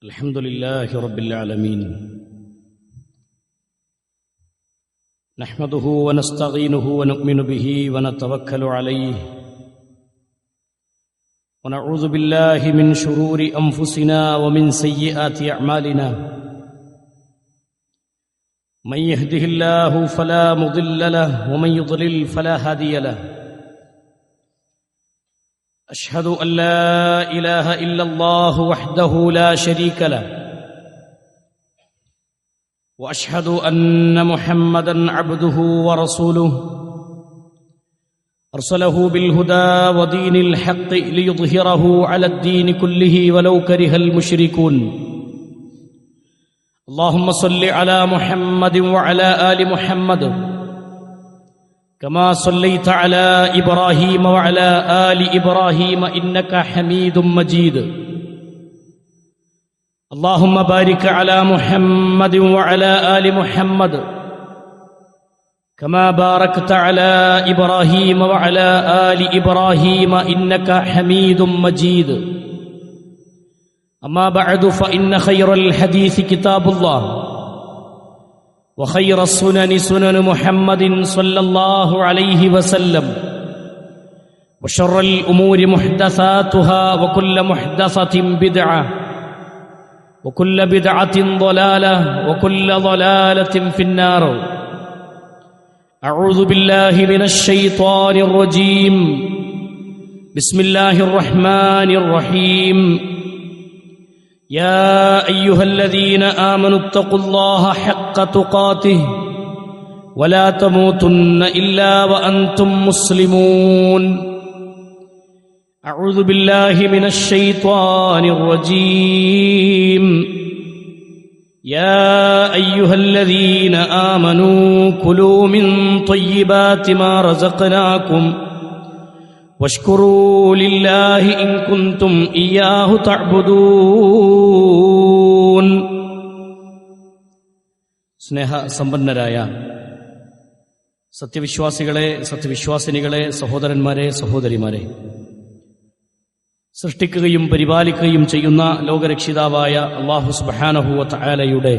الحمد لله رب العالمين نحمده ونستعينه ونؤمن به ونتوكل عليه ونعوذ بالله من شرور أنفسنا ومن سيئات أعمالنا من يهده الله فلا مضل له ومن يضلل فلا هادي له أشهد أن لا إله إلا الله وحده لا شريك له وأشهد أن محمدًا عبده ورسوله أرسله بالهدى ودين الحق ليظهره على الدين كله ولو كره المشركون اللهم صل على محمد وعلى آل محمد كما صليت على إبراهيم وعلى آل إبراهيم إنك حميد مجيد اللهم بارك على محمد وعلى آل محمد كما باركت على إبراهيم وعلى آل إبراهيم إنك حميد مجيد أما بعد فإن خير الحديث كتاب الله وخير السنن سنن محمد صلى الله عليه وسلم وشر الأمور محدثاتها وكل محدثة بدعة وكل بدعة ضلالة وكل ضلالة في النار أعوذ بالله من الشيطان الرجيم بسم الله الرحمن الرحيم يا أيها الذين آمنوا اتقوا الله حق تقاته ولا تموتن إلا وأنتم مسلمون أعوذ بالله من الشيطان الرجيم يا أيها الذين آمنوا كلوا من طيبات ما رزقناكم واشكروا لله إن كنتم إياه تعبدون സ്നേഹ സമ്പന്നരായ സത്യവിശ്വാസികളെ സത്യവിശ്വാസിനികളെ സഹോദരന്മാരെ സഹോദരിമാരെ സൃഷ്ടിക്കുകയും പരിപാലിക്കുകയും ചെയ്യുന്ന ലോകരക്ഷിതാവായ അല്ലാഹു സുബ്ഹാനഹു വ തആലയുടെ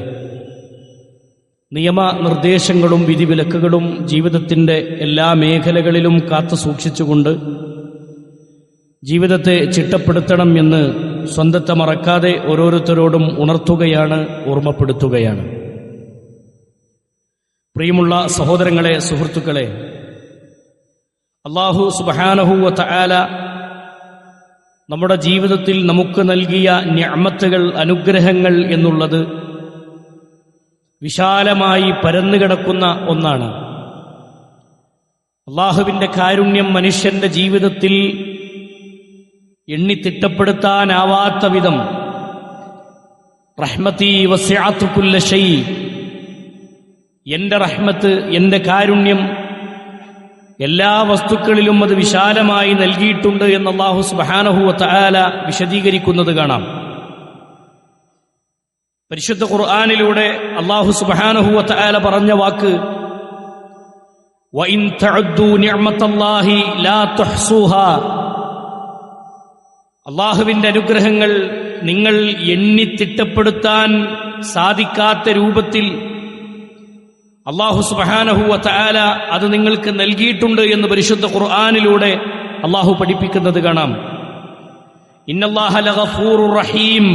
നിയമനിർദ്ദേശങ്ങളും വിധിവിലക്കുകളും ജീവിതത്തിൻ്റെ എല്ലാ മേഖലകളിലും കാത്തു സൂക്ഷിച്ചുകൊണ്ട് ജീവിതത്തെ ചിട്ടപ്പെടുത്തണം എന്ന് സ്വന്തത്തെ മറക്കാതെ ഓരോരുത്തരോടും ഉണർത്തുകയാണ്, ഓർമ്മപ്പെടുത്തുകയാണ്. പ്രിയമുള്ള സഹോദരങ്ങളെ, സുഹൃത്തുക്കളെ, അല്ലാഹു സുബ്ഹാനഹു വ തആല നമ്മുടെ ജീവിതത്തിൽ നമുക്ക് നൽകിയ നിഅമത്തുകൾ, അനുഗ്രഹങ്ങൾ എന്നുള്ളത് വിശാലമായി പരന്നുകിടക്കുന്ന ഒന്നാണ്. അല്ലാഹുവിൻ്റെ കാരുണ്യം മനുഷ്യന്റെ ജീവിതത്തിൽ എണ്ണിത്തിട്ടപ്പെടുത്താനാവാത്ത വിധം റഹ്മതി വസിഅതു കുല്ല ശൈ, എന്റെ റഹ്മത്ത്, എന്റെ കാരുണ്യം എല്ലാ വസ്തുക്കളിലും അത് വിശാലമായി നൽകിയിട്ടുണ്ട് എന്ന് അല്ലാഹു സുബ്ഹാനഹു വ തആല വിശദീകരിക്കുന്നത് കാണാം. പരിശുദ്ധ ഖുർആനിലൂടെ അല്ലാഹു സുബ്ഹാനഹു വ തആല പറഞ്ഞ വാക്ക് വഇൻ തഅദ്ദു നിഅമത്തല്ലാഹി ലാ തുഹ്സുഹാ, അല്ലാഹുവിന്റെ അനുഗ്രഹങ്ങൾ നിങ്ങൾ എണ്ണിത്തിട്ടപ്പെടുത്താൻ സാധിക്കാത്ത രൂപത്തിൽ അല്ലാഹു സുബ്ഹാനഹു വ തആല അത് നിങ്ങൾക്ക് നൽകിയിട്ടുണ്ട് എന്ന് പരിശുദ്ധ ഖുർആനിലൂടെ അല്ലാഹു പഠിപ്പിക്കുന്നത് കാണാം. ഇന്നല്ലാഹ ലഗഫൂറുർ റഹീം,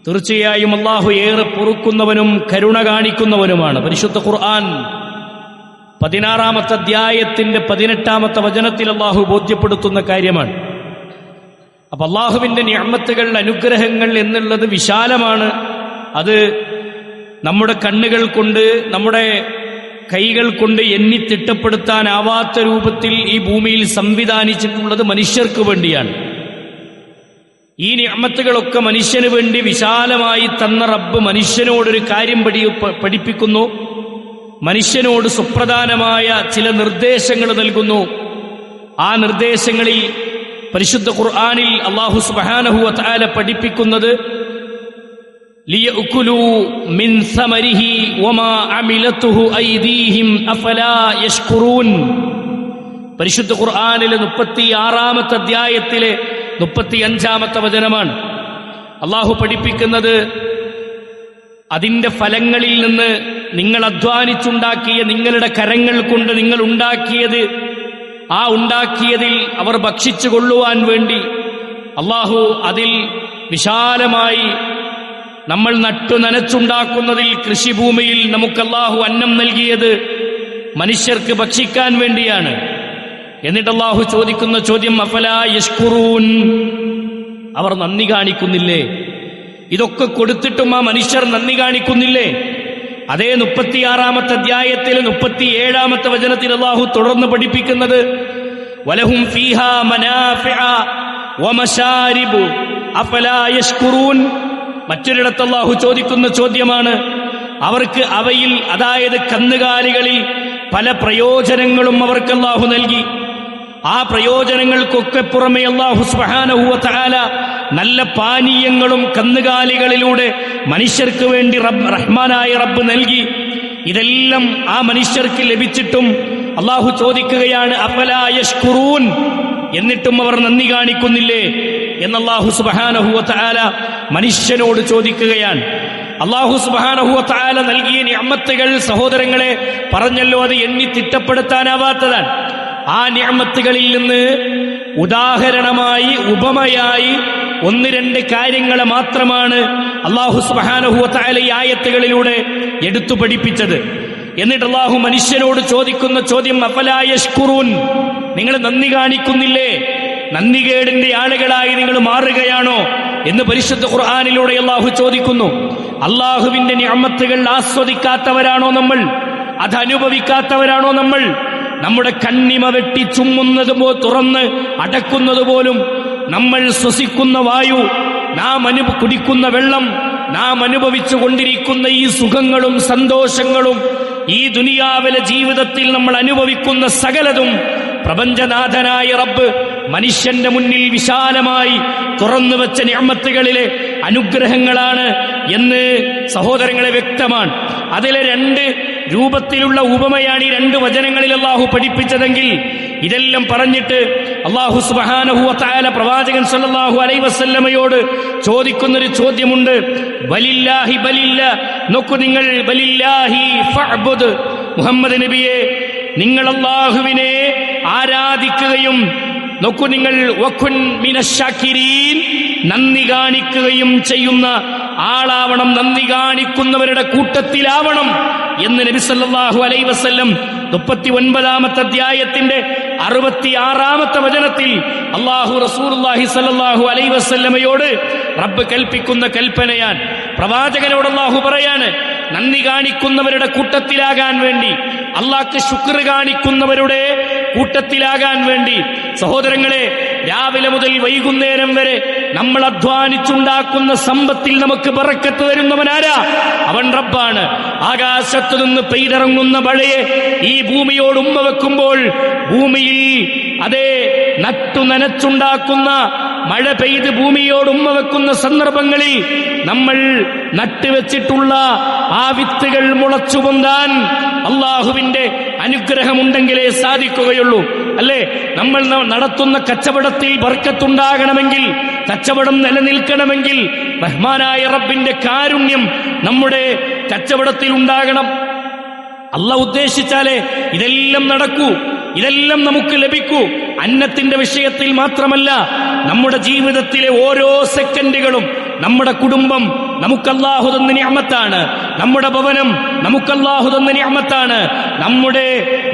തീർച്ചയായും അല്ലാഹു ഏറെ പൊറുക്കുന്നവനും കരുണ കാണിക്കുന്നവനുമാണ്. പരിശുദ്ധ ഖുർആൻ 16-ാമത്തെ അധ്യായത്തിന്റെ 18-ാമത്തെ വചനത്തിൽ അല്ലാഹു ബോധ്യപ്പെടുത്തുന്ന കാര്യമാണ്. അപ്പൊ അല്ലാഹുവിന്റെ നിഅമത്തുകൾ, അനുഗ്രഹങ്ങൾ എന്നുള്ളത് വിശാലമാണ്. അത് നമ്മുടെ കണ്ണുകൾ കൊണ്ട്, നമ്മുടെ കൈകൾ കൊണ്ട് എണ്ണിത്തിട്ടപ്പെടുത്താനാവാത്ത രൂപത്തിൽ ഈ ഭൂമിയിൽ സംവിധാനിച്ചിട്ടുള്ളത് മനുഷ്യർക്ക് വേണ്ടിയാണ്. ഈ നിഅമത്തുകളൊക്കെ മനുഷ്യന് വേണ്ടി വിശാലമായി തന്ന റബ്ബ് മനുഷ്യനോടൊരു കാര്യം പഠിപ്പിക്കുന്നു, മനുഷ്യനോട് സുപ്രധാനമായ ചില നിർദ്ദേശങ്ങൾ നൽകുന്നു. ആ നിർദ്ദേശങ്ങളിൽ പരിശുദ്ധ ഖുർആനിൽ അല്ലാഹു സുബ്ഹാനഹു വ തആല പഠിപ്പിക്കുന്നത് ലിയഅകുലു മിൻ സമരിഹി വമാ അമിലതുഹു ഐദീഹിം അഫലാ യശ്കുറൂൻ. പരിശുദ്ധ ഖുർആനിലെ 36-ാമത്തെ അധ്യായത്തിലെ 35-ാമത്തെ വചനമാണ്. അള്ളാഹു പഠിപ്പിക്കുന്നത് അതിന്റെ ഫലങ്ങളിൽ നിന്ന് നിങ്ങൾ അധ്വാനിച്ചുണ്ടാക്കിയ നിങ്ങളുടെ കരങ്ങൾ കൊണ്ട് നിങ്ങൾ ഉണ്ടാക്കിയത്, ആ ഉണ്ടാക്കിയതിൽ അവർ ഭക്ഷിച്ചു കൊള്ളുവാൻ വേണ്ടി അള്ളാഹു അതിൽ വിശാലമായി നമ്മൾ നട്ടു നനച്ചുണ്ടാക്കുന്നതിൽ കൃഷിഭൂമിയിൽ നമുക്ക് അള്ളാഹു അന്നം നൽകിയത് മനുഷ്യർക്ക് ഭക്ഷിക്കാൻ വേണ്ടിയാണ്. എന്നിട്ട് അള്ളാഹു ചോദിക്കുന്ന ചോദ്യം അഫലാ യശ്കുറൂൻ, അവർ നന്ദി കാണിക്കുന്നില്ലേ? ഇതൊക്കെ കൊടുത്തിട്ടും ആ മനുഷ്യർ നന്ദി കാണിക്കുന്നില്ലേ? അതേ 36-ാമത്തെ അധ്യായത്തിൽ 37-ാമത്തെ വചനത്തിൽ അള്ളാഹു തുടർന്ന് പഠിപ്പിക്കുന്നത് വലഹും ഫീഹാ മനാഫിഅ വമശാരിബു അഫലാ യശ്കുറൂൻ. മറ്റൊരിടത്ത് അള്ളാഹു ചോദിക്കുന്ന ചോദ്യമാണ്, അവർക്ക് അവയിൽ, അതായത് കന്നുകാലികളിൽ പല പ്രയോജനങ്ങളും അവർക്ക് അള്ളാഹു നൽകി. ആ പ്രയോജനങ്ങൾക്കൊക്കെ പുറമെ അല്ലാഹു സുബ്ഹാനഹു വ തആല നല്ല പാനീയങ്ങളും കന്നുകാലികളിലൂടെ മനുഷ്യർക്ക് വേണ്ടി റഹ്മാനായ റബ്ബ് നൽകി. ഇതെല്ലാം ആ മനുഷ്യർക്ക് ലഭിച്ചിട്ടും അല്ലാഹു ചോദിക്കുകയാണ് അഫലാ യശ്കുറൂൻ, എന്നിട്ടും അവർ നന്ദി കാണിക്കുന്നില്ലേ എന്ന് അല്ലാഹു സുബ്ഹാനഹു വ തആല മനുഷ്യനോട് ചോദിക്കുകയാണ്. അല്ലാഹു സുബ്ഹാനഹു വ തആല നൽകിയ നിഅമത്തുകൾ സഹോദരങ്ങളെ പറഞ്ഞല്ലോ, അത് എണ്ണി തിട്ടപ്പെടുത്താനാവാത്തതാണ്. ആ നിഅമത്തുകളിൽ നിന്ന് ഉദാഹരണമായി, ഉപമയായി 1-2 കാര്യങ്ങളെ മാത്രമാണ് അല്ലാഹു സുബ്ഹാനഹു വ തആല ഈ ആയത്തുകളിലൂടെ എടുത്തു പഠിപ്പിച്ചത്. എന്നിട്ട് അല്ലാഹു മനുഷ്യനോട് ചോദിക്കുന്ന ചോദ്യം അഫലാ യശ്കുറൂൻ, നിങ്ങൾ നന്ദി കാണിക്കുന്നില്ലേ? നന്ദികേടിന്റെ ആളുകളായി നിങ്ങൾ മാറുകയാണോ എന്ന് പരിശുദ്ധ ഖുർആനിലൂടെ അല്ലാഹു ചോദിക്കുന്നു. അല്ലാഹുവിന്റെ നിഅമത്തുകൾ ആസ്വദിക്കാത്തവരാണോ നമ്മൾ? അത് അനുഭവിക്കാത്തവരാണോ നമ്മൾ? നമ്മുടെ കണ്ണിമ വെട്ടി ചുമ്മുന്നത് തുറന്ന് അടക്കുന്നത് പോലും, നമ്മൾ ശ്വസിക്കുന്ന വായു, നാം കുടിക്കുന്ന വെള്ളം, നാം അനുഭവിച്ചു കൊണ്ടിരിക്കുന്ന ഈ സുഖങ്ങളും സന്തോഷങ്ങളും, ഈ ദുനിയാവിലെ ജീവിതത്തിൽ നമ്മൾ അനുഭവിക്കുന്ന സകലതും പ്രപഞ്ചനാഥനായ റബ്ബ് മനുഷ്യന്റെ മുന്നിൽ വിശാലമായി തുറന്നു വെച്ച നിഅമത്തുകളിലെ അനുഗ്രഹങ്ങളാണ് എന്ന് സഹോദരങ്ങളെ വ്യക്തമാണ്. അതിലെ 2 രൂപത്തിലുള്ള ഉപമയാണ് ഈ 2 വചനങ്ങളിൽ അല്ലാഹു പഠിപ്പിച്ചതെങ്കിൽ, ഇതെല്ലാം പറഞ്ഞിട്ട് അല്ലാഹു സുബ്ഹാനഹു വ തആല പ്രവാചകൻ സല്ലല്ലാഹു അലൈഹി വസല്ലമയോട് ചോദിക്കുന്നൊരു ചോദ്യമുണ്ട്. ബലില്ലാഹി നോക്കൂ നിങ്ങൾ, ബലില്ലാഹി ഫഅ്ബുദ്, മുഹമ്മദ് നബിയെ നിങ്ങൾ അല്ലാഹുവിനെ ആരാധിക്കുകയും, നോക്കൂ നിങ്ങൾ, വകുൻ മിനശ്ശാകിരീൻ, നന്ദി കാണിക്കുകയും ചെയ്യുന്ന ആളാവണം, നന്ദി കാണിക്കുന്നവരുടെ കൂട്ടത്തിലാവണം എന്ന് നബി സല്ലല്ലാഹു അലൈഹി വസല്ലം 39-ാമത്തെ അധ്യായത്തിന്റെ 66-ാമത്തെ വചനത്തിൽ അല്ലാഹു റസൂലുള്ളാഹി സല്ലല്ലാഹു അലൈഹി വസല്ലമയോട് റബ്ബ് കൽപ്പിക്കുന്ന കൽപ്പനയാണ്. പ്രവാചകനോട് അല്ലാഹു പറയാണ്, നന്ദി കാണിക്കുന്നവരുടെ കൂട്ടത്തിലാകാൻ വേണ്ടി, അല്ലാഹ്ക്ക് ശുക്ർ കാണിക്കുന്നവരുടെ കൂട്ടത്തിലാകാൻ വേണ്ടി. സഹോദരങ്ങളെ, രാവിലെ മുതൽ വൈകുന്നേരം വരെ നമ്മൾ അധ്വാനിച്ചുണ്ടാക്കുന്ന സമ്പത്തിൽ നമുക്ക് ബറക്കത്ത് തരുന്നവനാരാ? അവൻ റബ്ബാണ്. ആകാശത്തു നിന്ന് പെയ്തിറങ്ങുന്ന മഴയെ ഈ ഭൂമിയോട് ഉമ്മ വെക്കുമ്പോൾ, ഭൂമിയിൽ അതേ നട്ടു നനച്ചുണ്ടാക്കുന്ന മഴ പെയ്ത് ഭൂമിയോട് ഉമ്മ വെക്കുന്ന സന്ദർഭങ്ങളിൽ നമ്മൾ നട്ടുവെച്ചിട്ടുള്ള ആ വിത്തുകൾ മുളച്ചു പൊന്താൻ അള്ളാഹുവിന്റെ അനുഗ്രഹമുണ്ടെങ്കിലേ സാധിക്കുകയുള്ളൂ. അല്ലേ? നമ്മൾ നടത്തുന്ന കച്ചവടത്തിൽ ബർക്കത്തുണ്ടാകണമെങ്കിൽ, കച്ചവടം നിലനിൽക്കണമെങ്കിൽ റഹ്മാനായ റബ്ബിന്റെ കാരുണ്യം നമ്മുടെ കച്ചവടത്തിൽ ഉണ്ടാകണം. അല്ലാഹു ഉദ്ദേശിച്ചാലേ ഇതെല്ലാം നടക്കൂ, ഇതെല്ലാം നമുക്ക് ലഭിക്കൂ. അന്നത്തിന്റെ വിഷയത്തിൽ മാത്രമല്ല, നമ്മുടെ ജീവിതത്തിലെ ഓരോ സെക്കൻഡുകളും, നമ്മുടെ കുടുംബം നമുക്ക് അല്ലാഹു തന്ന നിഅമത്താണ്, നമ്മുടെ ഭവനം നമുക്ക് അല്ലാഹു തന്ന നിഅമത്താണ്, നമ്മുടെ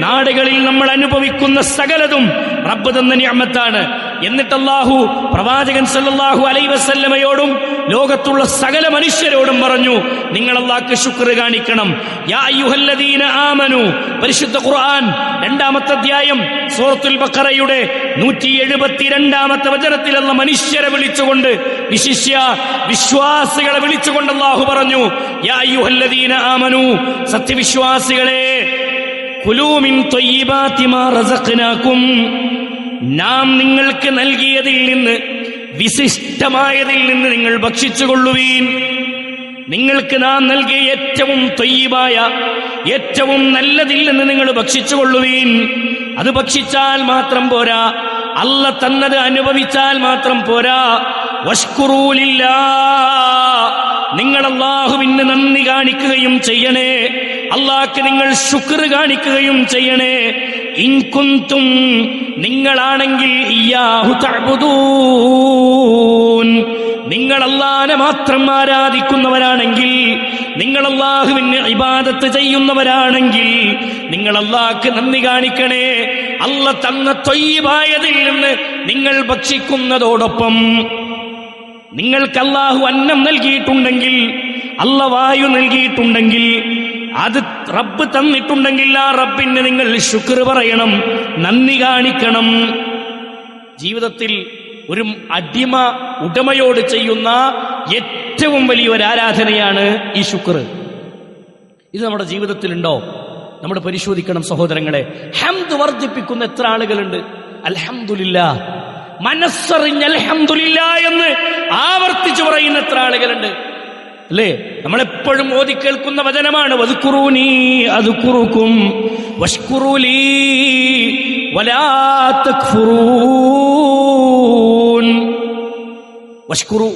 നാടുകളിൽ നമ്മൾ അനുഭവിക്കുന്ന സകലതും റബ്ബ് തന്ന നിഅമത്താണ്. എന്നിട്ട് അല്ലാഹു പ്രവാചകൻ സല്ലല്ലാഹു അലൈഹി വസല്ലമയോടും ലോകത്തുള്ള സകല മനുഷ്യരോടും പറഞ്ഞു, നിങ്ങൾ അല്ലാഹ്ക്ക് ശുക്ർ കാണിക്കണം. യാ അയ്യുഹല്ലദീന ആമനു, പരിശുദ്ധ ഖുർആൻ 2-ാമത്തെ അധ്യായം സൂറത്തുൽ ബഖറയുടെ 172-ാമത്തെ വചനത്തിൽ അല്ലാഹു മനുഷ്യരെ വിളിച്ചുകൊണ്ട്, വിശിഷ്യ വിശ്വാസികളെ വിളിച്ചുകൊണ്ട് അല്ലാഹു പറഞ്ഞു, യാ അയ്യുഹല്ലദീന ആമനു, സത്യവിശ്വാസികളെ, കുലൂ മിൻ ത്വയ്യിബാതി മാ റസഖ്നാകും, നാം നിങ്ങൾക്ക് നൽകിയതിൽ നിന്ന്, വിശിഷ്ടമായതിൽ നിന്ന് നിങ്ങൾ ഭക്ഷിച്ചുകൊള്ളുവീൻ. നിങ്ങൾക്ക് നാം നൽകിയ ഏറ്റവും ത്വയ്യിബായ, ഏറ്റവും നല്ലതിൽ നിന്ന് നിങ്ങൾ ഭക്ഷിച്ചുകൊള്ളുവീൻ. അത് ഭക്ഷിച്ചാൽ മാത്രം പോരാ, അല്ലാഹ് തന്നത് അനുഭവിച്ചാൽ മാത്രം പോരാ, വഷ്കുറൂ ലില്ലാഹ്, നിങ്ങൾ അല്ലാഹുവിന് നന്ദി കാണിക്കുകയും ചെയ്യണേ, അല്ലാഹുവിന് നിങ്ങൾ ശുക്ർ കാണിക്കുകയും ചെയ്യണേ. ഇൻ കുന്തും, നിങ്ങളാണെങ്കിൽ ഇയ്യാഹു തഅ്ബുദൂൻ, നിങ്ങൾ അല്ലാഹുവിനെ മാത്രം ആരാധിക്കുന്നവരാണെങ്കിൽ, നിങ്ങൾ അല്ലാഹുവിന് ഇബാദത്ത് ചെയ്യുന്നവരാണെങ്കിൽ നിങ്ങൾ അല്ലാഹുവിന് നന്ദി കാണിക്കണേ. അല്ലാഹ് തന്ന ത്വയ്യിബായതിൽ നിന്ന് നിങ്ങൾ ഭക്ഷിക്കുന്നതോടൊപ്പം നിങ്ങൾക്ക് അല്ലാഹു അന്നം നൽകിയിട്ടുണ്ടെങ്കിൽ, അല്ലാഹ് വായു നൽകിയിട്ടുണ്ടെങ്കിൽ, അത് റബ്ബ് തന്നിട്ടുണ്ടെങ്കിൽ ആ റബ്ബിന് നിങ്ങൾ ശുക്ർ പറയണം, നന്ദി കാണിക്കണം. ജീവിതത്തിൽ ഒരു അടിമ ഉടമയോട് ചെയ്യുന്ന ഏറ്റവും വലിയൊരു ആരാധനയാണ് ഈ ശുക്ർ. ഇത് നമ്മുടെ ജീവിതത്തിലുണ്ടോ? നമ്മൾ പരിശോധിക്കണം സഹോദരങ്ങളെ. ഹംദ് വർദ്ധിപ്പിക്കുന്ന എത്ര ആളുകളുണ്ട്? അൽഹംദുലില്ലാഹ്, മനസ്സറിഞ്ഞ് അൽഹംദുലില്ലാഹ് എന്ന് ആവർത്തിച്ചു പറയുന്ന എത്ര ആളുകളുണ്ട് അല്ലേ? നമ്മളെപ്പോഴും ഓതി കേൾക്കുന്ന വചനമാണ് വദ്കുറൂനി അദ്കുറുക്കും വഷ്കുറൂ ലീ വലാ തക്ഫുറൂൻ.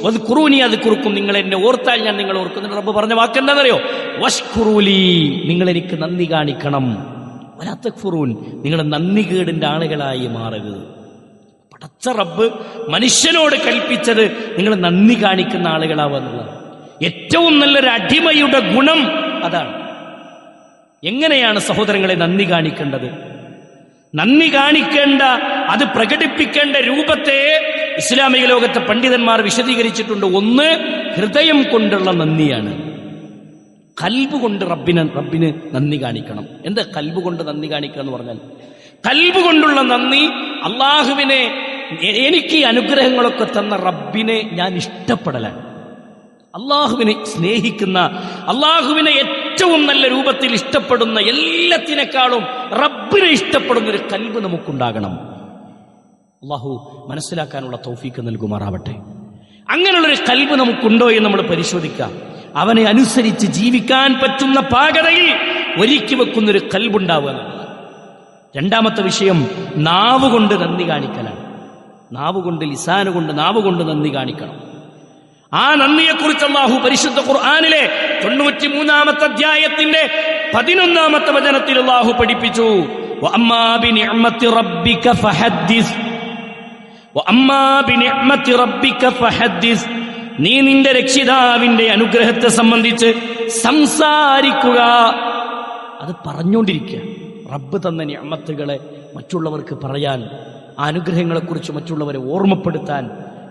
വദ്കുറൂനി അദ്കുറുക്കും, നിങ്ങൾ എന്നെ ഓർത്താൽ ഞാൻ നിങ്ങൾ ഓർക്കും. റബ്ബ് പറഞ്ഞ വാക്ക് എന്താണെന്നറിയോ? വഷ്കുറൂ ലീ, നിങ്ങൾ എനിക്ക് നന്ദി കാണിക്കണം. വലാ തക്ഫുറൂൻ, നിങ്ങൾ നന്ദികേടിന്റെ ആളുകളായി മാറരുത്. പടച്ച റബ്ബ് മനുഷ്യനോട് കൽപ്പിച്ചത് നിങ്ങൾ നന്ദി കാണിക്കുന്ന ആളുകളാവുക എന്നുള്ളത്. ഏറ്റവും നല്ലൊരു അടിമയുടെ ഗുണം അതാണ്. എങ്ങനെയാണ് സഹോദരങ്ങളെ നന്ദി കാണിക്കേണ്ടത്? നന്ദി കാണിക്കേണ്ട, അത് പ്രകടിപ്പിക്കേണ്ട രൂപത്തെ ഇസ്ലാമിക ലോകത്തെ പണ്ഡിതന്മാർ വിശദീകരിച്ചിട്ടുണ്ട്. ഒന്ന്, ഹൃദയം കൊണ്ടുള്ള നന്ദിയാണ്. കൽബ് കൊണ്ട് റബ്ബിന് നന്ദി കാണിക്കണം. എന്താ കൽബ് കൊണ്ട് നന്ദി കാണിക്കുക എന്ന് പറഞ്ഞാൽ? കൽബ് കൊണ്ടുള്ള നന്ദി, അള്ളാഹുവിനെ, എനിക്ക് ഈ അനുഗ്രഹങ്ങളൊക്കെ തന്ന റബ്ബിനെ ഞാൻ ഇഷ്ടപ്പെടലാണ്. അള്ളാഹുവിനെ സ്നേഹിക്കുന്ന, അള്ളാഹുവിനെ ഏറ്റവും നല്ല രൂപത്തിൽ ഇഷ്ടപ്പെടുന്ന, എല്ലാത്തിനേക്കാളും റബ്ബിനെ ഇഷ്ടപ്പെടുന്ന ഒരു കൽബ് നമുക്കുണ്ടാകണം. അള്ളാഹു മനസ്സിലാക്കാനുള്ള തൗഫീക്ക് നൽകുമാറാവട്ടെ. അങ്ങനെയുള്ളൊരു കൽബ് നമുക്കുണ്ടോ എന്ന് നമ്മൾ പരിശോധിക്കാം. അവനെ അനുസരിച്ച് ജീവിക്കാൻ പറ്റുന്ന പാകതയിൽ ഒരുക്കി വെക്കുന്നൊരു കൽബുണ്ടാവുക എന്നുള്ളത്. രണ്ടാമത്തെ വിഷയം നാവ് കൊണ്ട് നന്ദി കാണിക്കലാണ്. നാവ് കൊണ്ട്, ലിസാന് കൊണ്ട്, നാവ് കൊണ്ട് നന്ദി കാണിക്കണം. ആ നന്ദിയെക്കുറിച്ച് അല്ലാഹു പരിശുദ്ധ ഖുർആനിലെ 93-ാമത്തെ അധ്യായത്തിന്റെ 11-ാമത്തെ വചനത്തിൽ അല്ലാഹു പഠിപ്പിച്ചു, വഅമ്മാ ബിനിഅ്മത്തി റബ്ബിക ഫഹദ്ദിസ്, വഅമ്മാ ബിനിഅ്മത്തി റബ്ബിക ഫഹദ്ദിസ്, നീ നിന്റെ രക്ഷിതാവിന്റെ അനുഗ്രഹത്തെ സംബന്ധിച്ച് സംസാരിക്കുക. അത് പറഞ്ഞുകൊണ്ടിരിക്കുക. റബ്ബ് തന്ന നിഅമത്തുകളെ മറ്റുള്ളവർക്ക് പറയാൻ, ആ അനുഗ്രഹങ്ങളെക്കുറിച്ച് മറ്റുള്ളവരെ ഓർമ്മപ്പെടുത്താൻ,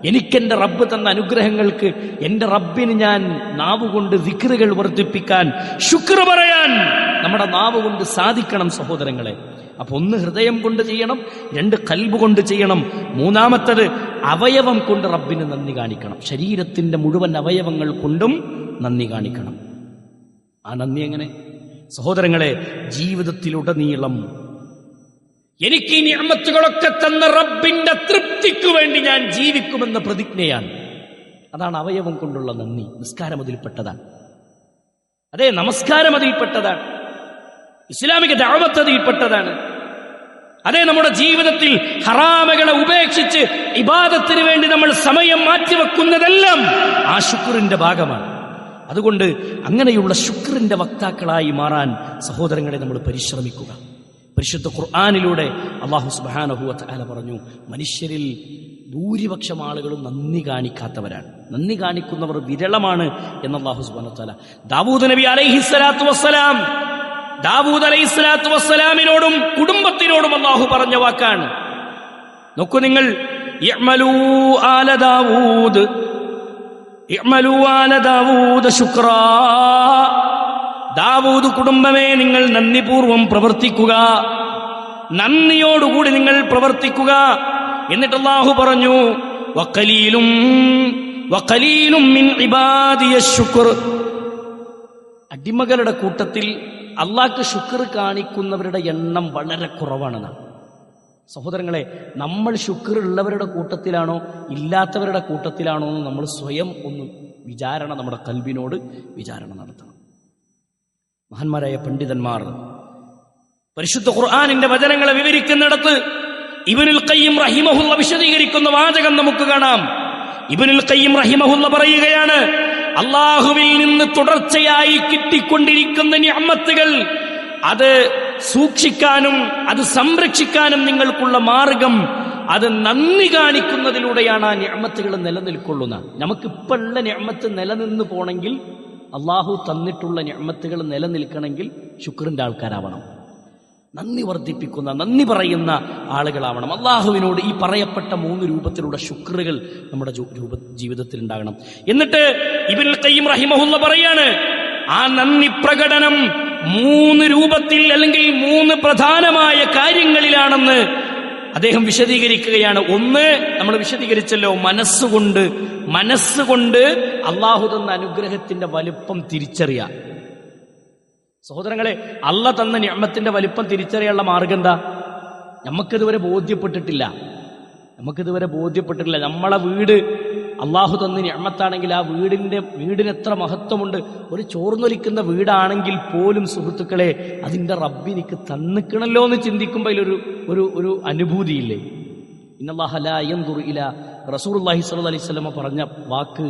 എനിക്കെന്റെ റബ്ബ് തന്ന അനുഗ്രഹങ്ങൾക്ക് എന്റെ റബ്ബിന് ഞാൻ നാവുകൊണ്ട് ദിക്റുകൾ വർദ്ധിപ്പിക്കാൻ, ശുക്ർ പറയാൻ നമ്മുടെ നാവ് കൊണ്ട് സാധിക്കണം സഹോദരങ്ങളെ. അപ്പൊ ഒന്ന് ഹൃദയം കൊണ്ട് ചെയ്യണം, രണ്ട് കൽബ് കൊണ്ട് ചെയ്യണം, മൂന്നാമത്തത് അവയവം കൊണ്ട് റബ്ബിന് നന്ദി കാണിക്കണം. ശരീരത്തിന്റെ മുഴുവൻ അവയവങ്ങൾ കൊണ്ടും നന്ദി കാണിക്കണം. ആ നന്ദി എങ്ങനെ സഹോദരങ്ങളെ? ജീവിതത്തിലുടനീളം എനിക്ക് ഈ നിഅമത്തുകളൊക്കെ തന്ന റബ്ബിന്റെ തൃപ്തിക്ക് വേണ്ടി ഞാൻ ജീവിക്കുമെന്ന പ്രതിജ്ഞയാണ്. അതാണ് അവയവം കൊണ്ടുള്ള നന്ദി. നിസ്കാരം അതിൽപ്പെട്ടതാണ്. അതെ, നമസ്കാരം അതിൽപ്പെട്ടതാണ്. ഇസ്ലാമിക ദഅവത്ത് അതിൽപ്പെട്ടതാണ്. അതെ, നമ്മുടെ ജീവിതത്തിൽ ഹറാമുകളെ ഉപേക്ഷിച്ച് ഇബാദത്തിന് വേണ്ടി നമ്മൾ സമയം മാറ്റിവെക്കുന്നതെല്ലാം ആ ശുക്റിന്റെ ഭാഗമാണ്. അതുകൊണ്ട് അങ്ങനെയുള്ള ശുക്റിന്റെ വക്താക്കളായി മാറാൻ സഹോദരങ്ങളെ നമ്മൾ പരിശ്രമിക്കുക. പരിശുദ്ധ ഖുർആനിലൂടെ അല്ലാഹു സുബ്ഹാനഹു വ തആല പറഞ്ഞു, മനുഷ്യരിൽ ഭൂരിപക്ഷം ആളുകളും നന്ദി കാണിക്കാത്തവരാണ്. നന്ദി കാണിക്കുന്നവർ വിരളമാണ് എന്ന് അല്ലാഹു സുബ്ഹാനഹു വ തആല ദാവൂദ് നബി അലൈഹിസ്സലാത്തു വസ്സലാം, ദാവൂദ് അലൈഹിസ്സലാത്തു വസ്സലാമിനോടും കുടുംബത്തിനോടും അല്ലാഹു പറഞ്ഞ വാക്കാണ്. നോക്കൂ നിങ്ങൾ, ഇഅ്മലൂ ആല ദാവൂദ്, ഇഅ്മലൂ ആല ദാവൂദ ശുക്റാ, ദാവൂദ് കുടുംബമേ നിങ്ങൾ നന്ദിപൂർവം പ്രവർത്തിക്കുക, നന്ദിയോടുകൂടി നിങ്ങൾ പ്രവർത്തിക്കുക. എന്നിട്ട് അല്ലാഹു പറഞ്ഞു, വഖലീലും മിൻ ഇബാദിയശ് ശുക്ർ, അടിമകളുടെ കൂട്ടത്തിൽ അല്ലാഹുക്ക് ശുക്ർ കാണിക്കുന്നവരുടെ എണ്ണം വളരെ കുറവാണെന്നാണ്. സഹോദരങ്ങളെ, നമ്മൾ ശുക്ർ ഉള്ളവരുടെ കൂട്ടത്തിലാണോ ഇല്ലാത്തവരുടെ കൂട്ടത്തിലാണോ എന്ന് നമ്മൾ സ്വയം ഒന്ന് വിചാരണ, നമ്മുടെ കൽബിനോട് വിചാരണ നടത്തണം. മഹാന്മാരായ പണ്ഡിതന്മാർ പരിശുദ്ധ ഖുർആനിന്റെ വചനങ്ങളെ വിവരിക്കുന്നിടത്ത് ഇബ്നുൽ ഖയ്യിം റഹിമഹുല്ലാഹ് വിശദീകരിക്കുന്ന വാചകം നമുക്ക് കാണാം. ഇബ്നുൽ ഖയ്യിം റഹിമഹുള്ള പറയുകയാണ്, അല്ലാഹുവിൽ നിന്ന് തുടർച്ചയായി കിട്ടിക്കൊണ്ടിരിക്കുന്ന നിഅമത്തുകൾ അത് സൂക്ഷിക്കാനും അത് സംരക്ഷിക്കാനും നിങ്ങൾക്കുള്ള മാർഗം അത് നന്ദി കാണിക്കുന്നതിലൂടെയാണ് ആ നിഅമത്തുകൾ നിലനിൽക്കൊള്ളുന്ന. നമുക്കിപ്പോഴുള്ള നിഅമത്ത് നിലനിന്ന് പോണെങ്കിൽ, അള്ളാഹു തന്നിട്ടുള്ള നിഅമത്തുകൾ നിലനിൽക്കണമെങ്കിൽ ശുക്രിന്റെ ആൾക്കാരാവണം, നന്ദി വർദ്ധിപ്പിക്കുന്ന നന്ദി പറയുന്ന ആളുകളാവണം. അള്ളാഹുവിനോട് ഈ പറയപ്പെട്ട 3 രൂപത്തിലുള്ള ശുക്റുകൾ നമ്മുടെ ജീവിതത്തിൽ ഉണ്ടാകണം. എന്നിട്ട് ഇബ്നുൽ ഖയ്യിം റഹിമഹുള്ള പറയാണ്, ആ നന്ദി പ്രകടനം 3 രൂപത്തിൽ അല്ലെങ്കിൽ 3 പ്രധാനമായ കാര്യങ്ങളിലാണെന്ന് അദ്ദേഹം വിശദീകരിക്കുകയാണ്. ഒന്ന് നമ്മൾ വിശദീകരിച്ചല്ലോ, മനസ്സുകൊണ്ട് അള്ളാഹു തന്ന അനുഗ്രഹത്തിന്റെ വലുപ്പം തിരിച്ചറിയാം. സഹോദരങ്ങളെ, അള്ള തന്ന നിഅമത്തിന്റെ വലുപ്പം തിരിച്ചറിയാനുള്ള മാർഗം എന്താ? നമുക്കിതുവരെ ബോധ്യപ്പെട്ടിട്ടില്ല. നമ്മളെ വീട് അള്ളാഹു തന്ന നിഅമത്താണെങ്കിൽ ആ വീടിന് എത്ര മഹത്വമുണ്ട്. ഒരു ചോർന്നൊലിക്കുന്ന വീടാണെങ്കിൽ പോലും സുഹൃത്തുക്കളെ, അതിന്റെ റബ്ബിനിക്ക് തന്നിക്കണല്ലോ എന്ന് ചിന്തിക്കുമ്പോൾ ഒരു അനുഭൂതിയില്ലേ? ഇന്നല്ലാഹ ലാ യൻദുറു ഇലാ, റസൂലുള്ളാഹി സ്വല്ലല്ലാഹി അലൈഹി വസല്ലം പറഞ്ഞ വാക്ക്,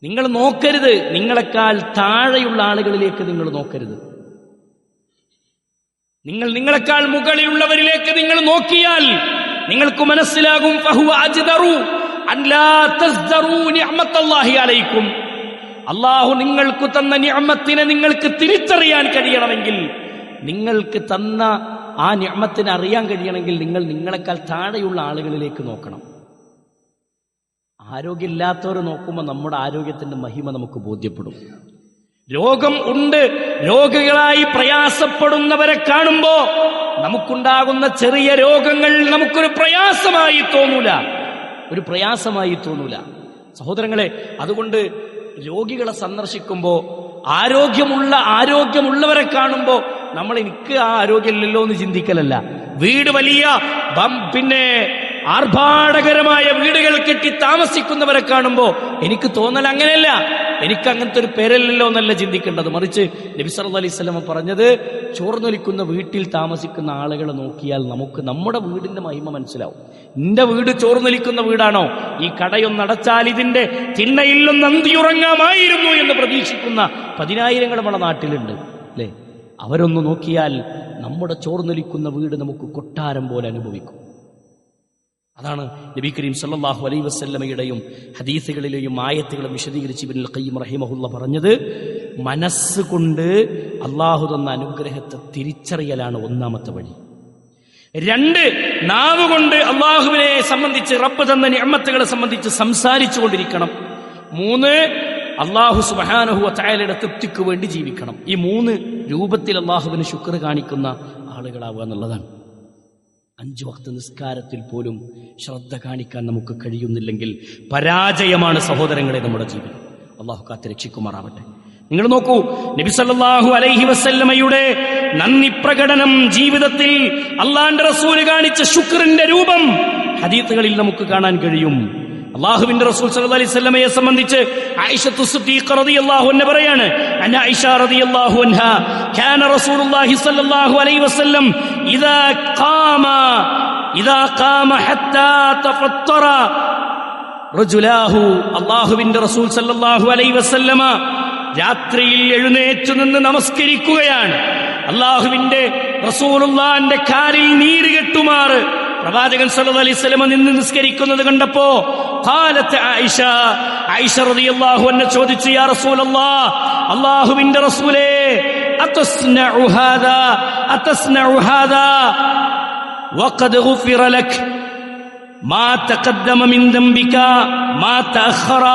നിങ്ങൾ നോക്കരുത്, നിങ്ങളെക്കാൾ താഴെയുള്ള ആളുകളിലേക്ക് നിങ്ങൾ നോക്കരുത്. നിങ്ങളെക്കാൾ മുകളിലുള്ളവരിലേക്ക് നിങ്ങൾ നോക്കിയാൽ നിങ്ങൾക്ക് മനസ്സിലാകും, ഫഹുവ അജ്ദറു അൻ ലാ തസ്ദറു നിഅമത്തല്ലാഹി അലൈക്കും. അല്ലാഹു നിങ്ങൾക്ക് തന്ന നിഅമത്തിനെ നിങ്ങൾക്ക് തിരിച്ചറിയാൻ കഴിയണമെങ്കിൽ, നിങ്ങൾക്ക് തന്ന ആ നിഅമത്തിനെ അറിയാൻ കഴിയണമെങ്കിൽ നിങ്ങളെക്കാൾ താഴെയുള്ള ആളുകളിലേക്ക് നോക്കണം. ആരോഗ്യമില്ലാത്തവർ നോക്കുമ്പോൾ നമ്മുടെ ആരോഗ്യത്തിന്റെ മഹിമ നമുക്ക് ബോധ്യപ്പെടും. രോഗം ഉണ്ട്, രോഗികളായി പ്രയാസപ്പെടുന്നവരെ കാണുമ്പോ നമുക്കുണ്ടാകുന്ന ചെറിയ രോഗങ്ങൾ നമുക്കൊരു പ്രയാസമായി തോന്നൂല. സഹോദരങ്ങളെ, അതുകൊണ്ട് രോഗികളെ സന്ദർശിക്കുമ്പോ ആരോഗ്യമുള്ളവരെ കാണുമ്പോ നമ്മൾ എനിക്ക് ആ ആരോഗ്യമില്ലല്ലോ എന്ന് ചിന്തിക്കലല്ല. വീട് വലിയ ആർഭാടകരമായ വീടുകൾ കെട്ടി താമസിക്കുന്നവരെ കാണുമ്പോ എനിക്ക് തോന്നൽ അങ്ങനെയല്ല, എനിക്ക് അങ്ങനത്തെ ഒരു പേരല്ലല്ലോ എന്നല്ല ചിന്തിക്കേണ്ടത്. മറിച്ച് നബി സല്ലല്ലാഹു അലൈഹി വസല്ലം പറഞ്ഞത്, ചോർന്നൊലിക്കുന്ന വീട്ടിൽ താമസിക്കുന്ന ആളുകളെ നോക്കിയാൽ നമുക്ക് നമ്മുടെ വീടിന്റെ മഹിമ മനസ്സിലാവും. നിന്റെ വീട് ചോർന്നൊലിക്കുന്ന വീടാണോ? ഈ കടയൊന്നടച്ചാൽ ഇതിന്റെ തിണ്ണയിലും നന്ദിയുറങ്ങാമായിരുന്നു എന്ന് പ്രതീക്ഷിക്കുന്ന 10,000 നമ്മുടെ നാട്ടിലുണ്ട്, അല്ലേ? അവരൊന്ന് നോക്കിയാൽ നമ്മുടെ ചോർന്നൊലിക്കുന്ന വീട് നമുക്ക് കൊട്ടാരം പോലെ അനുഭവിക്കും. അതാണ് നബി കരീം സല്ലല്ലാഹു അലൈഹി വസല്ലമയുടെയും ഹദീസുകളിലെയും ആയത്തുകളും വിശദീകരിച്ച് ഇബ്നുൽ ഖയ്യിം റഹിമഹുള്ള പറഞ്ഞത്, മനസ്സുകൊണ്ട് അള്ളാഹു തന്ന അനുഗ്രഹത്തെ തിരിച്ചറിയലാണ് ഒന്നാമത്തെ വഴി. 2, നാവ് കൊണ്ട് അള്ളാഹുവിനെ സംബന്ധിച്ച്, റബ്ബ് തന്ന നിഅമത്തുകളെ സംബന്ധിച്ച് സംസാരിച്ചു കൊണ്ടിരിക്കണം. 3, അള്ളാഹു സുബ്ഹാനഹു വ തആലയുടെ തൃപ്തിക്ക് വേണ്ടി ജീവിക്കണം. ഈ 3 രൂപത്തിൽ അള്ളാഹുവിന് ശുക്ർ കാണിക്കുന്ന ആളുകളാവുക എന്നുള്ളതാണ്. 5 വക്ത് നിസ്കാരത്തിൽ പോലും ശ്രദ്ധ കാണിക്കാൻ നമുക്ക് കഴിയുന്നില്ലെങ്കിൽ പരാജയമാണ് സഹോദരങ്ങളെ നമ്മുടെ ജീവിതം. അള്ളാഹു കാത്ത് രക്ഷിക്കുമാറാവട്ടെ. നിങ്ങൾ നോക്കൂ, നബി സല്ലല്ലാഹു അലൈഹി വസല്ലമയുടെ നന്ദി പ്രകടനം, ജീവിതത്തിൽ അള്ളാഹുവിന്റെ റസൂൽ കാണിച്ച ശുക്രിന്റെ രൂപം ഹദീസുകളിൽ നമുക്ക് കാണാൻ കഴിയും. അല്ലാഹുവിന്റെ റസൂൽ സല്ലല്ലാഹു അലൈഹി വസല്ലമയെ സംബന്ധിച്ച് ആയിഷത്തു സിദ്ദീഖ റളിയല്ലാഹു അൻഹ പറയാണ്, അന്ന ആയിഷ റളിയല്ലാഹു അൻഹ കാന റസൂലുള്ളാഹി സല്ലല്ലാഹു അലൈഹി വസല്ലം ഇദാ ഖാമ ഹത്താ തഫത്തറ റജുലാഹു. അല്ലാഹുവിന്റെ റസൂൽ സല്ലല്ലാഹു അലൈഹി വസല്ലമ രാത്രിയിൽ എഴുന്നേറ്റ് നിന്ന് നമസ്കരിക്കുകയാണ്. അല്ലാഹുവിന്റെ റസൂലുള്ളാഹിന്റെ കാലിൽ നീര് കെട്ടുമാറ് പ്രവാചകൻ സല്ലല്ലാഹു അലൈഹി വസല്ലം നിന്ന് നിസ്കരിക്കുന്നത് കണ്ടപ്പോ ഖാലത്ത് ആയിഷ റളിയല്ലാഹു അൻഹ ചോദിച്ചു, യാ റസൂലല്ലാഹ്, അല്ലാഹുവിന്റെ റസൂലേ, അതസ്നഉ ഹാദാ വഖദ് ഗുഫിറ ലക് മാ തഖദ്ദമ മിൻ ദംബിക മാ തഅഖറ.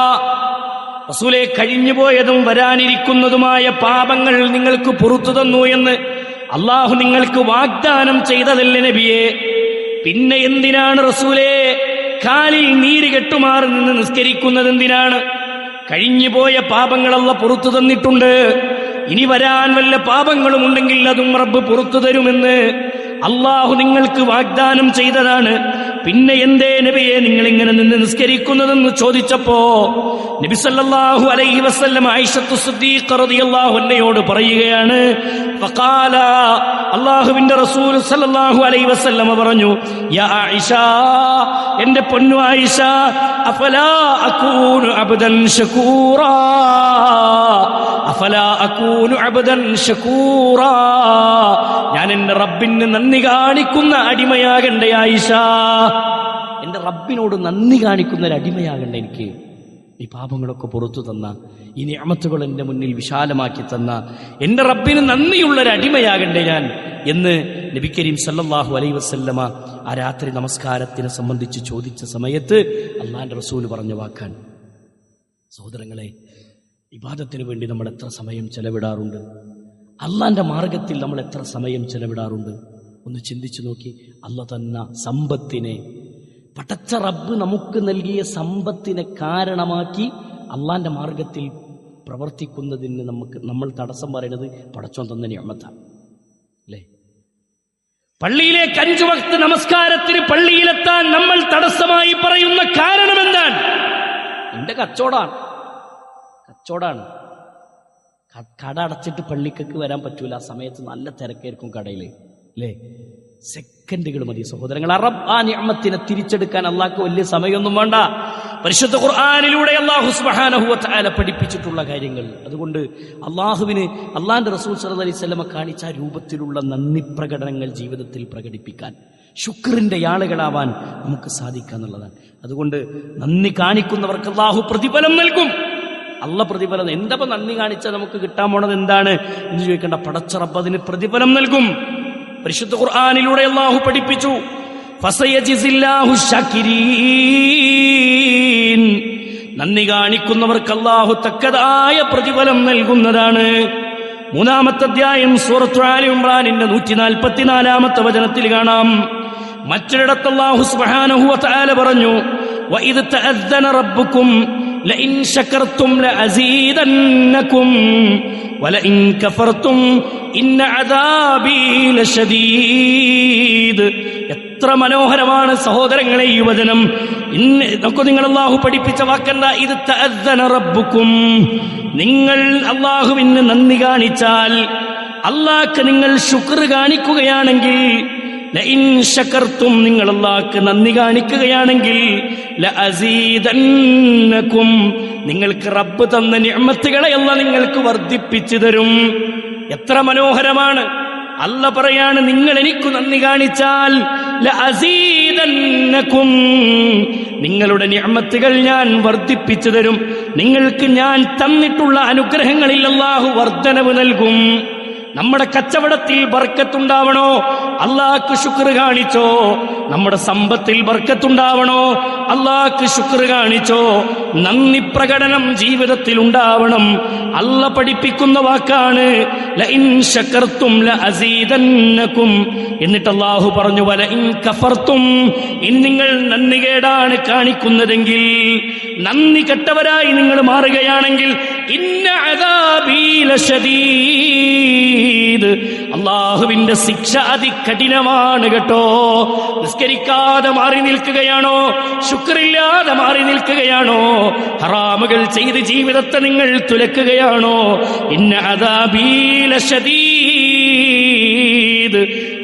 റസൂലേ, കഴിഞ്ഞുപോയതും വരാനിരിക്കുന്നതുമായ പാപങ്ങൾ നിങ്ങൾക്ക് പുറത്തു തന്നു എന്ന് അല്ലാഹു നിങ്ങൾക്ക് വാഗ്ദാനം ചെയ്തതല്ലേ നബിയേ? പിന്നെ എന്തിനാണ് റസൂലേ കാലിൽ നീര് കെട്ടുമാറി നിന്ന് നിസ്കരിക്കുന്നത്? എന്തിനാണ്? കഴിഞ്ഞുപോയ പാപങ്ങൾ അല്ലാഹു പുറത്തു തന്നിട്ടുണ്ട്. ഇനി വരാൻ വല്ല പാപങ്ങളും ഉണ്ടെങ്കിൽ അതും റബ്ബ് പുറത്തു തരുമെന്ന് അല്ലാഹു നിങ്ങൾക്ക് വാഗ്ദാനം ചെയ്തതാണ്. പിന്നെ എന്തേ നബിയെ നിങ്ങൾ ഇങ്ങനെ നിന്ന് നിസ്കരിക്കുന്നതെന്ന് ചോദിച്ചപ്പോ നബി സല്ലല്ലാഹു അലൈഹി വസല്ലം ആയിഷത്തു സിദ്ദീഖ റളിയല്ലാഹു അൻഹയോട് പറയുകയാണ്, ഫഖാല, അല്ലാഹുവിന്റെ റസൂൽ സല്ലല്ലാഹു അലൈഹി വസല്ലം പറഞ്ഞു, യാ ആയിഷ, എന്റെ പൊന്നു ആയിഷ, അഫലാ അകൂനു അബ്ദൻ ശകൂറാ, അഫലാ അകൂനു അബ്ദൻ ശകൂറാ, ഞാൻ എന്റെ റബ്ബിന് നന്ദി കാണിക്കുന്ന അടിമയാകണ്ടേ ആയിഷ, എന്റെ റബ്ബിനോട് നന്ദി കാണിക്കുന്ന ഒരു അടിമയാകണ്ട എനിക്ക്, ഈ പാപങ്ങളൊക്കെ പുറത്തു തന്ന, ഈ നിഅമത്തുകൾ എന്റെ മുന്നിൽ വിശാലമാക്കി തന്ന എന്റെ റബ്ബിന് നന്ദിയുള്ളൊരു അടിമയാകണ്ടേ ഞാൻ എന്ന് നബി കരീം സല്ലല്ലാഹു അലൈഹി വസല്ലമ ആ രാത്രി നമസ്കാരത്തിനെ സംബന്ധിച്ച് ചോദിച്ച സമയത്ത് അള്ളാന്റെ റസൂൽ പറഞ്ഞ വാക്കാണ്. സഹോദരങ്ങളെ, ഇബാദത്തിന് വേണ്ടി നമ്മൾ എത്ര സമയം ചെലവിടാറുണ്ട്? അള്ളാന്റെ മാർഗത്തിൽ നമ്മൾ എത്ര സമയം ചെലവിടാറുണ്ട്? ഒന്ന് ചിന്തിച്ചു നോക്കി. അള്ള തന്ന സമ്പത്തിനെ, പടച്ച റബ്ബ് നമുക്ക് നൽകിയ സമ്പത്തിനെ കാരണമാക്കി അള്ളാന്റെ മാർഗത്തിൽ പ്രവർത്തിക്കുന്നതിന് നമ്മൾ തടസ്സം പറയുന്നത് പടച്ചോൻ തന്ന നിഅമത്താണ് അല്ലേ? പള്ളിയിലേക്ക് 5 വക്ത് നമസ്കാരത്തിന് പള്ളിയിലെത്താൻ നമ്മൾ തടസ്സമായി പറയുന്ന കാരണം എന്താണ്? എന്റെ കച്ചവടമാണ്. കട അടച്ചിട്ട് പള്ളിക്കൊക്കെ വരാൻ പറ്റൂല, ആ സമയത്ത് നല്ല തിരക്കായിരിക്കും കടയിൽ അല്ലേ? സെക്കൻഡുകൾ മതി സഹോദരങ്ങൾ. ആ നിഅമത്തിനെ തിരിച്ചെടുക്കാൻ അള്ളാഹ്ക്ക് വലിയ സമയമൊന്നും വേണ്ട. പരിശുദ്ധ ഖുർആനിലൂടെ അല്ലാഹു സുബ്ഹാനഹു വ തആല പഠിപ്പിച്ചിട്ടുള്ള കാര്യങ്ങൾ. അതുകൊണ്ട് അള്ളാന്റെ റസൂൽ സല്ലല്ലാഹു അലൈഹി വസല്ലമ കാണിച്ച രൂപത്തിലുള്ള നന്ദി പ്രകടനങ്ങൾ ജീവിതത്തിൽ പ്രകടിപ്പിക്കാൻ, ശുക്രിന്റെ ആളുകളാവാൻ നമുക്ക് സാധിക്കുക എന്നുള്ളതാണ്. അതുകൊണ്ട് നന്ദി കാണിക്കുന്നവർക്ക് അള്ളാഹു പ്രതിഫലം നൽകും. പ്രതിഫലം എന്താ നന്ദി കാണിച്ചാൽ നമുക്ക് കിട്ടാൻ പോണത് എന്താണ് എന്ന് ചോദിക്കേണ്ട. പടച്ച റബ്ബ് അതിന് പ്രതിഫലം നൽകും. പരിശുദ്ധ ഖുർആനിലൂടെ അല്ലാഹു പഠിപ്പിച്ചു, ഫസയജിസില്ലാഹു ശാകിരീൻ, നന്ദി കാണിക്കുന്നവർക്ക് അല്ലാഹു തക്കതായ പ്രതിഫലം നൽകുന്നതാണ്. 3-ാമത്തെ അധ്യായം സൂറത്തുൽ ആലി ഇംറാനിന്റെ 144-ാമത്തെ വചനത്തിൽ കാണാം. മറ്റൊരിടത്ത് അല്ലാഹു സുബ്ഹാനഹു വ തആല പറഞ്ഞു, വഇദ് തഅദ്ദന റബ്ബുക്കും ലഇൻ ശകർതും ലഅസീദന്നകും വലഇൻ കഫർതും ഇന്ന അദാബി ലശദീദ്. എത്ര മനോഹരമാണ് സഹോദരങ്ങളെ ഈ വചനം. നിങ്ങൾ അല്ലാഹു പഠിപ്പിച്ച വാക്കണ്ട. ഇത് തഅദ്ദന റബ്ബുക്കും, നിങ്ങൾ അല്ലാഹുവിന് നന്ദി കാണിച്ചാൽ, അല്ലാഹ്ക്ക് നിങ്ങൾ ശുക്ർ കാണിക്കുകയാണെങ്കിൽ, ലഇൻ ശകർതും, നിങ്ങൾ അല്ലാഹ്ക്ക് നന്ദി കാണിക്കുകയാണെങ്കിൽ, ലഅസീദന്നകും, നിങ്ങൾക്ക് റബ്ബ് തന്ന നിഅമത്തുകളെ അല്ലാഹ് നിങ്ങൾക്ക് വർദ്ധിപ്പിച്ചു തരും. എത്ര മനോഹരമാണ്. അല്ല പറയാണ്, നിങ്ങൾ എനിക്ക് നന്ദി കാണിച്ചാൽ ലഅസീദന്നകും, നിങ്ങളുടെ നിഅമത്തുകൾ ഞാൻ വർദ്ധിപ്പിച്ചു തരും. നിങ്ങൾക്ക് ഞാൻ തന്നിട്ടുള്ള അനുഗ്രഹങ്ങളിൽ അല്ലാഹു വർദ്ധനവ് നൽകും. നമ്മുടെ കച്ചവടത്തിൽ ബർക്കത്തുണ്ടാവണോ? അല്ലാഹ്ക്ക് ശുക്ർ കാണിച്ചോ. നമ്മുടെ സമ്പത്തിൽ ബർക്കത്തുണ്ടാവണോ? അല്ലാഹ്ക്ക് ശുക്ർ കാണിച്ചോ. നന്ദി പ്രകടനം ജീവിതത്തിൽ ഉണ്ടാവണം. അല്ല പഠിപ്പിക്കുന്ന വാക്കാണ് ലഇൻ ശകർതും ലഅസീദന്നകും. എന്നിട്ട് അല്ലാഹു പറഞ്ഞു, വലഇൻ കഫർതും, ഇനി നിങ്ങൾ നന്ദികേടാണ് കാണിക്കുന്നതെങ്കിൽ, നന്ദി കെട്ടവരായി നിങ്ങൾ മാറുകയാണെങ്കിൽ, ഇന്ന അദാബി ലശദീദ്, അല്ലാഹുവിന്റെ ശിക്ഷ അതികഠിനമാണ് കേട്ടോ. നിസ്കരിക്കാതെ മാറി നിൽക്കുകയാണോ? ശുക്രില്ലാതെ മാറി നിൽക്കുകയാണോ? ഹറാമുകൾ ചെയ്ത് ജീവിതത്തെ നിങ്ങൾ തുലക്കുകയാണോ? ഇന്ന അദാബി ലശദീദ്,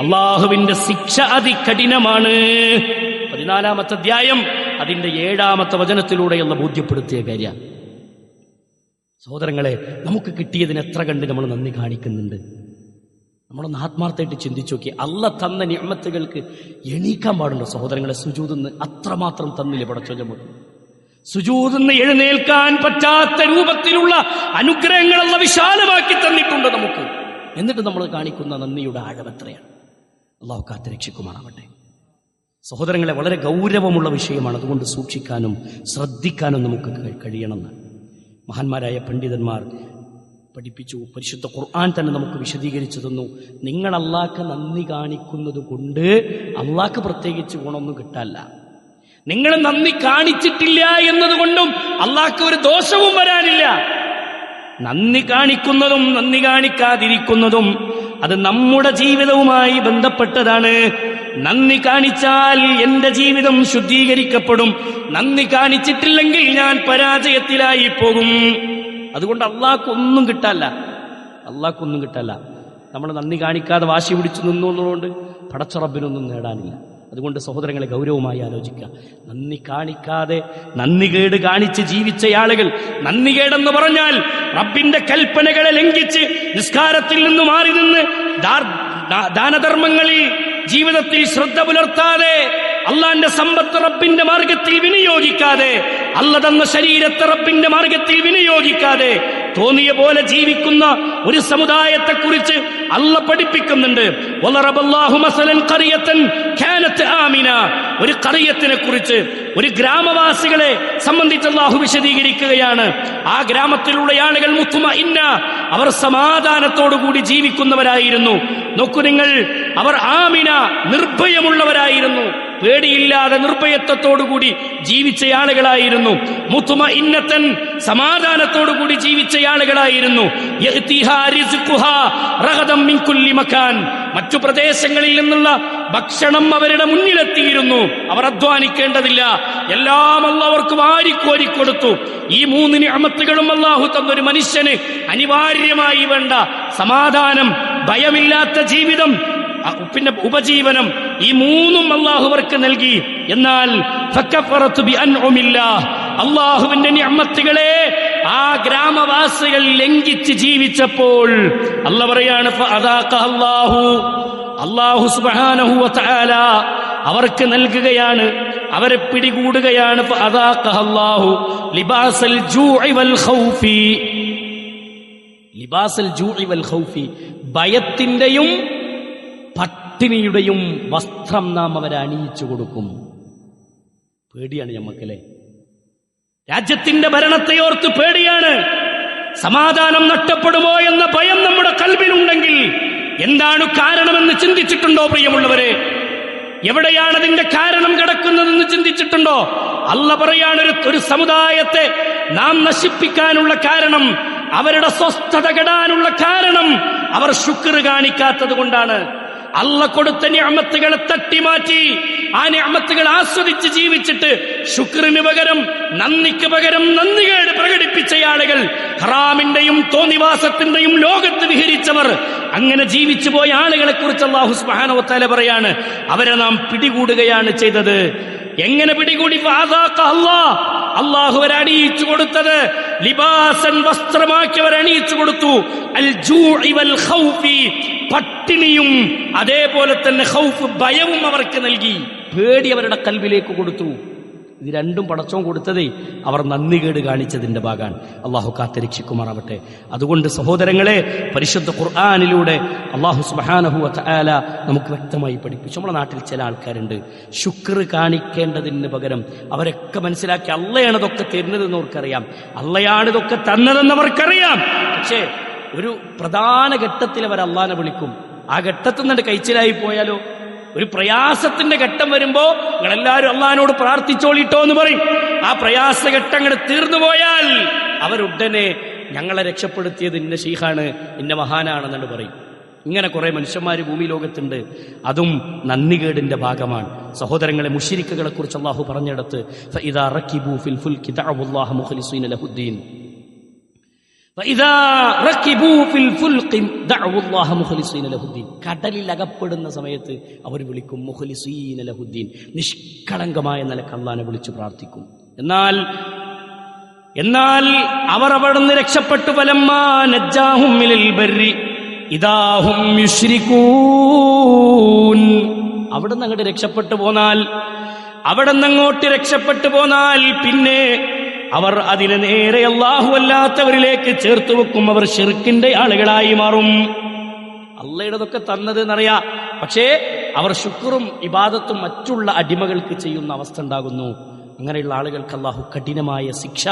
അല്ലാഹുവിന്റെ ശിക്ഷ അതികഠിനമാണ്. 14-ാമത്തെ അധ്യായം അതിന്റെ 7-ാമത്തെ വചനത്തിലൂടെ അല്ലാഹു ബോധ്യപ്പെടുത്തിയ കാര്യം. സഹോദരങ്ങളെ, നമുക്ക് കിട്ടിയതിന് എത്ര കണ്ട് നമ്മൾ നന്ദി കാണിക്കുന്നുണ്ട്? നമ്മളൊന്ന് ആത്മാർത്ഥമായിട്ട് ചിന്തിച്ചു നോക്കി. അല്ല തന്ന നിഅമത്തുകൾക്ക് എണീക്കാൻ പാടുണ്ടോ സഹോദരങ്ങളെ? സുജൂദിന്ന് അത്രമാത്രം തന്നില്ലേ പടച്ചോൻ നമുക്ക്? സുജൂദിന്ന് എഴുന്നേൽക്കാൻ പറ്റാത്ത രൂപത്തിലുള്ള അനുഗ്രഹങ്ങൾ അല്ലാഹു വിശാലമാക്കി തന്നിട്ടുണ്ട് നമുക്ക്. എന്നിട്ട് നമ്മൾ കാണിക്കുന്ന നന്ദിയുടെ ആഴം എത്രയാണ്? അല്ലാഹു കാത്തുരക്ഷിക്കുമാറാവട്ടെ. സഹോദരങ്ങളെ, വളരെ ഗൗരവമുള്ള വിഷയമാണ്. അതുകൊണ്ട് സൂക്ഷിക്കാനും ശ്രദ്ധിക്കാനും നമുക്ക് കഴിയണമെന്നാണ് മഹാന്മാരായ പണ്ഡിതന്മാർ പഠിപ്പിച്ചു. പരിശുദ്ധ ഖുർആൻ തന്നെ നമുക്ക് വിശദീകരിച്ചു തന്നു. നിങ്ങൾ അല്ലാഹ്ക്ക് നന്ദി കാണിക്കുന്നത് കൊണ്ട് അല്ലാഹ്ക്ക് പ്രത്യേകിച്ച് ഗുണമൊന്നും കിട്ടാല്ല. നിങ്ങൾ നന്ദി കാണിച്ചിട്ടില്ല എന്നതുകൊണ്ടും അല്ലാഹ്ക്ക് ഒരു ദോഷവും വരാനില്ല. നന്ദി കാണിക്കുന്നതും നന്ദി കാണിക്കാതിരിക്കുന്നതും അത് നമ്മുടെ ജീവിതവുമായി ബന്ധപ്പെട്ടതാണ്. നന്ദി കാണിച്ചാൽ എന്റെ ജീവിതം ശുദ്ധീകരിക്കപ്പെടും, നന്ദി കാണിച്ചിട്ടില്ലെങ്കിൽ ഞാൻ പരാജയത്തിലായി പോകും. അതുകൊണ്ട് അള്ളാഹ്ക്കൊന്നും കിട്ടല്ല. നമ്മൾ നന്ദി കാണിക്കാതെ വാശി പിടിച്ചു നിന്നുള്ളതുകൊണ്ട് പടച്ച റബ്ബിനൊന്നും നേടാനില്ല. അതുകൊണ്ട് സഹോദരങ്ങളെ ഗൗരവമായി ആലോചിക്കുക. നന്ദി കാണിക്കാതെ നന്ദികേട് കാണിച്ച് ജീവിച്ച ആളുകൾ, നന്ദികേടെന്ന് പറഞ്ഞാൽ റബ്ബിന്റെ കൽപ്പനകളെ ലംഘിച്ച് നിസ്കാരത്തിൽ നിന്ന് മാറി നിന്ന് ദാനധർമ്മങ്ങളിൽ ജീവിതത്തിൽ ശ്രദ്ധ പുലർത്താതെ അള്ളാന്റെ സമ്പത്ത് റബ്ബിന്റെ മാർഗത്തിൽ വിനിയോഗിക്കാതെ, അള്ള തന്ന ശരീരത്തെ റബ്ബിന്റെ മാർഗത്തിൽ വിനിയോഗിക്കാതെ തോന്നിയ പോലെ ജീവിക്കുന്ന ഒരു സമുദായത്തെക്കുറിച്ച് അള്ള പഠിപ്പിക്കുന്നുണ്ട്. ഒരു ഖറിയത്തിനെ കുറിച്ച്, ഒരു ഗ്രാമവാസികളെ സംബന്ധിച്ച് അല്ലാഹു വിശദീകരിക്കുകയാണ്. ആ ഗ്രാമത്തിലുള്ള ആളുകൾ മുത്മഇന്ന, അവർ സമാധാനത്തോടുകൂടി ജീവിക്കുന്നവരായിരുന്നു. നോക്കൂ നിങ്ങൾ, അവർ ആമിന, നിർഭയമുള്ളവരായിരുന്നു, പേടിയില്ലാതെ നിർഭയത്വത്തോടുകൂടി ജീവിച്ച ആളുകളായിരുന്നു. മുത്മഇന്നതൻ, സമാധാനത്തോടുകൂടി ജീവിച്ച ആളുകളായിരുന്നു. യഅ്തിഹാ റിസ്ഖുഹാ റഗദം മിൻ കുല്ലി മകാൻ, മറ്റു പ്രദേശങ്ങളിൽ നിന്നുള്ള ഭക്ഷണം അവരുടെ മുന്നിലെത്തിയിരുന്നു. അവർ അധ്വാനിക്കേണ്ടതില്ല, എല്ലാം അല്ലാഹു അവർക്ക് വാരിക്കോരി കൊടുത്തു. ഈ മൂന്ന് നിഅമത്തുകളും അല്ലാഹു തന്നൊരു മനുഷ്യന് അനിവാര്യമായി വേണ്ട സമാധാനം, ഭയമില്ലാത്ത ജീവിതം, പിന്നെ ഉപജീവനം, ഈ മൂന്നും അല്ലാഹു അവർക്ക് നൽകി. എന്നാൽ ഫകഫറതു ബിഅൻഉമില്ലാഹ്, അല്ലാഹുവിന്റെ നിഅമത്തുകളെ ആ ഗ്രാമവാസികൾ ലംഘിച്ച് ജീവിച്ചപ്പോൾ അല്ല പറയാണ് അല്ലാഹു സുബ്ഹാനഹു വ തആല അവർക്ക് നൽകുകയാണ്, അവരെ പിടികൂടുകയാണ്. ഫഅദാഖഹല്ലാഹു ലിബാസൽ ജൂഇ വൽ ഖൗഫി, ലിബാസൽ ജൂഇ വൽ ഖൗഫി, ഭയത്തിന്റെയും പട്ടിണിയുടെയും വസ്ത്രം നാം അവരെ അണിയിച്ചു കൊടുക്കും. പേടിയാണ് ഞമ്മക്കല്ലേ, രാജ്യത്തിന്റെ ഭരണത്തെ ഓർത്ത് പേടിയാണ്. സമാധാനം നഷ്ടപ്പെടുമോ എന്ന ഭയം നമ്മുടെ കൽബിലുണ്ടെങ്കിൽ എന്താണ് കാരണമെന്ന് ചിന്തിച്ചിട്ടുണ്ടോ പ്രിയമുള്ളവരെ? എവിടെയാണ് അതിന്റെ കാരണം കിടക്കുന്നതെന്ന് ചിന്തിച്ചിട്ടുണ്ടോ? അല്ല പറയാണ്, ഒരു സമുദായത്തെ നാം നശിപ്പിക്കാനുള്ള കാരണം, അവരുടെ സ്വസ്ഥത കെടാനുള്ള കാരണം അവർ ശുക്ർ കാണിക്കാത്തത് കൊണ്ടാണ്. അല്ല കൊടുത്ത നിഅമത്തുകളെ തട്ടിമാറ്റി ആ നിഅമത്തുകൾ ആസ്വദിച്ച് ജീവിച്ചിട്ട് ശുക്രിന് പകരം, നന്ദിക്ക് പകരം നന്ദികേട് പ്രകടിപ്പിച്ച ആളുകൾ, ഹറാമിന്റെയും തോന്നിവാസത്തിന്റെയും ലോകത്ത് വിഹരിച്ചവർ, അങ്ങനെ ജീവിച്ചു പോയ ആളുകളെ കുറിച്ച് അല്ലാഹു സുബ്ഹാനഹു വ തആല പറയാണ്, അവരെ നാം പിടികൂടുകയാണ് ചെയ്തത്. എങ്ങനെ പിടികൂടി? അല്ലാഹു അവരെ അണിയിച്ചു കൊടുത്തത് ലിബാസൻ, വസ്ത്രമാക്കി അവർ അണിയിച്ചു കൊടുത്തു. അൽ ജൂഇ വൽ ഖൗഫി, പട്ടിണിയും അതേപോലെ തന്നെ ഖൗഫ്, ഭയവും അവർക്ക് നൽകി. പേടി അവരുടെ കൽബിലേക്ക് കൊടുത്തു. ഇത് രണ്ടും പടച്ചോൻ കൊടുത്തതേ അവർ നന്ദികേട് കാണിച്ചതിന്റെ ഭാഗമാണ്. അള്ളാഹു കാത്തിരക്ഷിക്കുമാറാവട്ടെ. അതുകൊണ്ട് സഹോദരങ്ങളെ, പരിശുദ്ധ ഖുർആനിലൂടെ അള്ളാഹു സുബ്ഹാനഹു വ തആല നമുക്ക് വ്യക്തമായി പഠിപ്പിച്ചു. നമ്മുടെ നാട്ടിൽ ചില ആൾക്കാരുണ്ട്, ശുക്ർ കാണിക്കേണ്ടതിന് പകരം അവരൊക്കെ മനസ്സിലാക്കി അള്ളയാണ് ഇതൊക്കെ തരുന്നതെന്ന് അവർക്കറിയാം, അള്ളയാണ് ഇതൊക്കെ തന്നതെന്ന് അവർക്കറിയാം. പക്ഷേ ഒരു പ്രധാന ഘട്ടത്തിൽ അവർ അള്ളാനെ വിളിക്കും. ആ ഘട്ടത്തിൽ നിന്ന് കഴിച്ചിലായി പോയാലോ? ഒരു പ്രയാസത്തിന്റെ ഘട്ടം വരുമ്പോ നിങ്ങളെല്ലാവരും അള്ളഹാനോട് പ്രാർത്ഥിച്ചോളിട്ടോ എന്ന് പറയും. ആ പ്രയാസഘട്ടങ്ങൾ തീർന്നു പോയാൽ അവരുടനെ ഞങ്ങളെ രക്ഷപ്പെടുത്തിയത് ഇന്ന ശൈഖാണ്, ഇന്ന മഹാനാണെന്നു പറയും. ഇങ്ങനെ കുറെ മനുഷ്യന്മാര് ഭൂമി ലോകത്തുണ്ട്. അതും നന്ദികേടിന്റെ ഭാഗമാണ്. സഹോദരങ്ങളെ, മുശ്രിക്കുകളെ കുറിച്ച് അല്ലാഹു പറഞ്ഞെടുത്ത് ഫഇദാ റകിബൂ ഫിൽ ഫുൽകി ദഅവുല്ലാഹ മുഖ്ലിസീന ലഹുദ്ദീൻ, കടലിൽ അകപ്പെടുന്ന സമയത്ത് അവർ വിളിക്കും മുഖ്ലിസീന ലഹുദ്ദീൻ, നിഷ്കളങ്കമായ നിലക്ക് അല്ലാഹുവിനെ വിളിച്ചു പ്രാർത്ഥിക്കും. എന്നാൽ അവർ അവിടുന്ന് രക്ഷപ്പെട്ടു. ഫലമ്മാ നജ്ജാഹും മിനൽ ബർരി ഇദാഹും യുശ്രികൂൻ, അവിടുന്ന് അങ്ങോട്ട് രക്ഷപ്പെട്ടു പോന്നാൽ പിന്നെ അവർ അതിനെ നേരെ അല്ലാഹു അല്ലാത്തവരിലേക്ക് ചേർത്ത് വെക്കും. അവർ ശിർക്കിന്റെ ആളുകളായി മാറും. അള്ളയുടെതൊക്കെ തന്നത് എന്നറിയാം, പക്ഷേ അവർ ശുക്റും ഇബാദത്തും മറ്റുള്ള അടിമകൾക്ക് ചെയ്യുന്ന അവസ്ഥ ഉണ്ടാകുന്നു. അങ്ങനെയുള്ള ആളുകൾക്ക് അള്ളാഹു കഠിനമായ ശിക്ഷ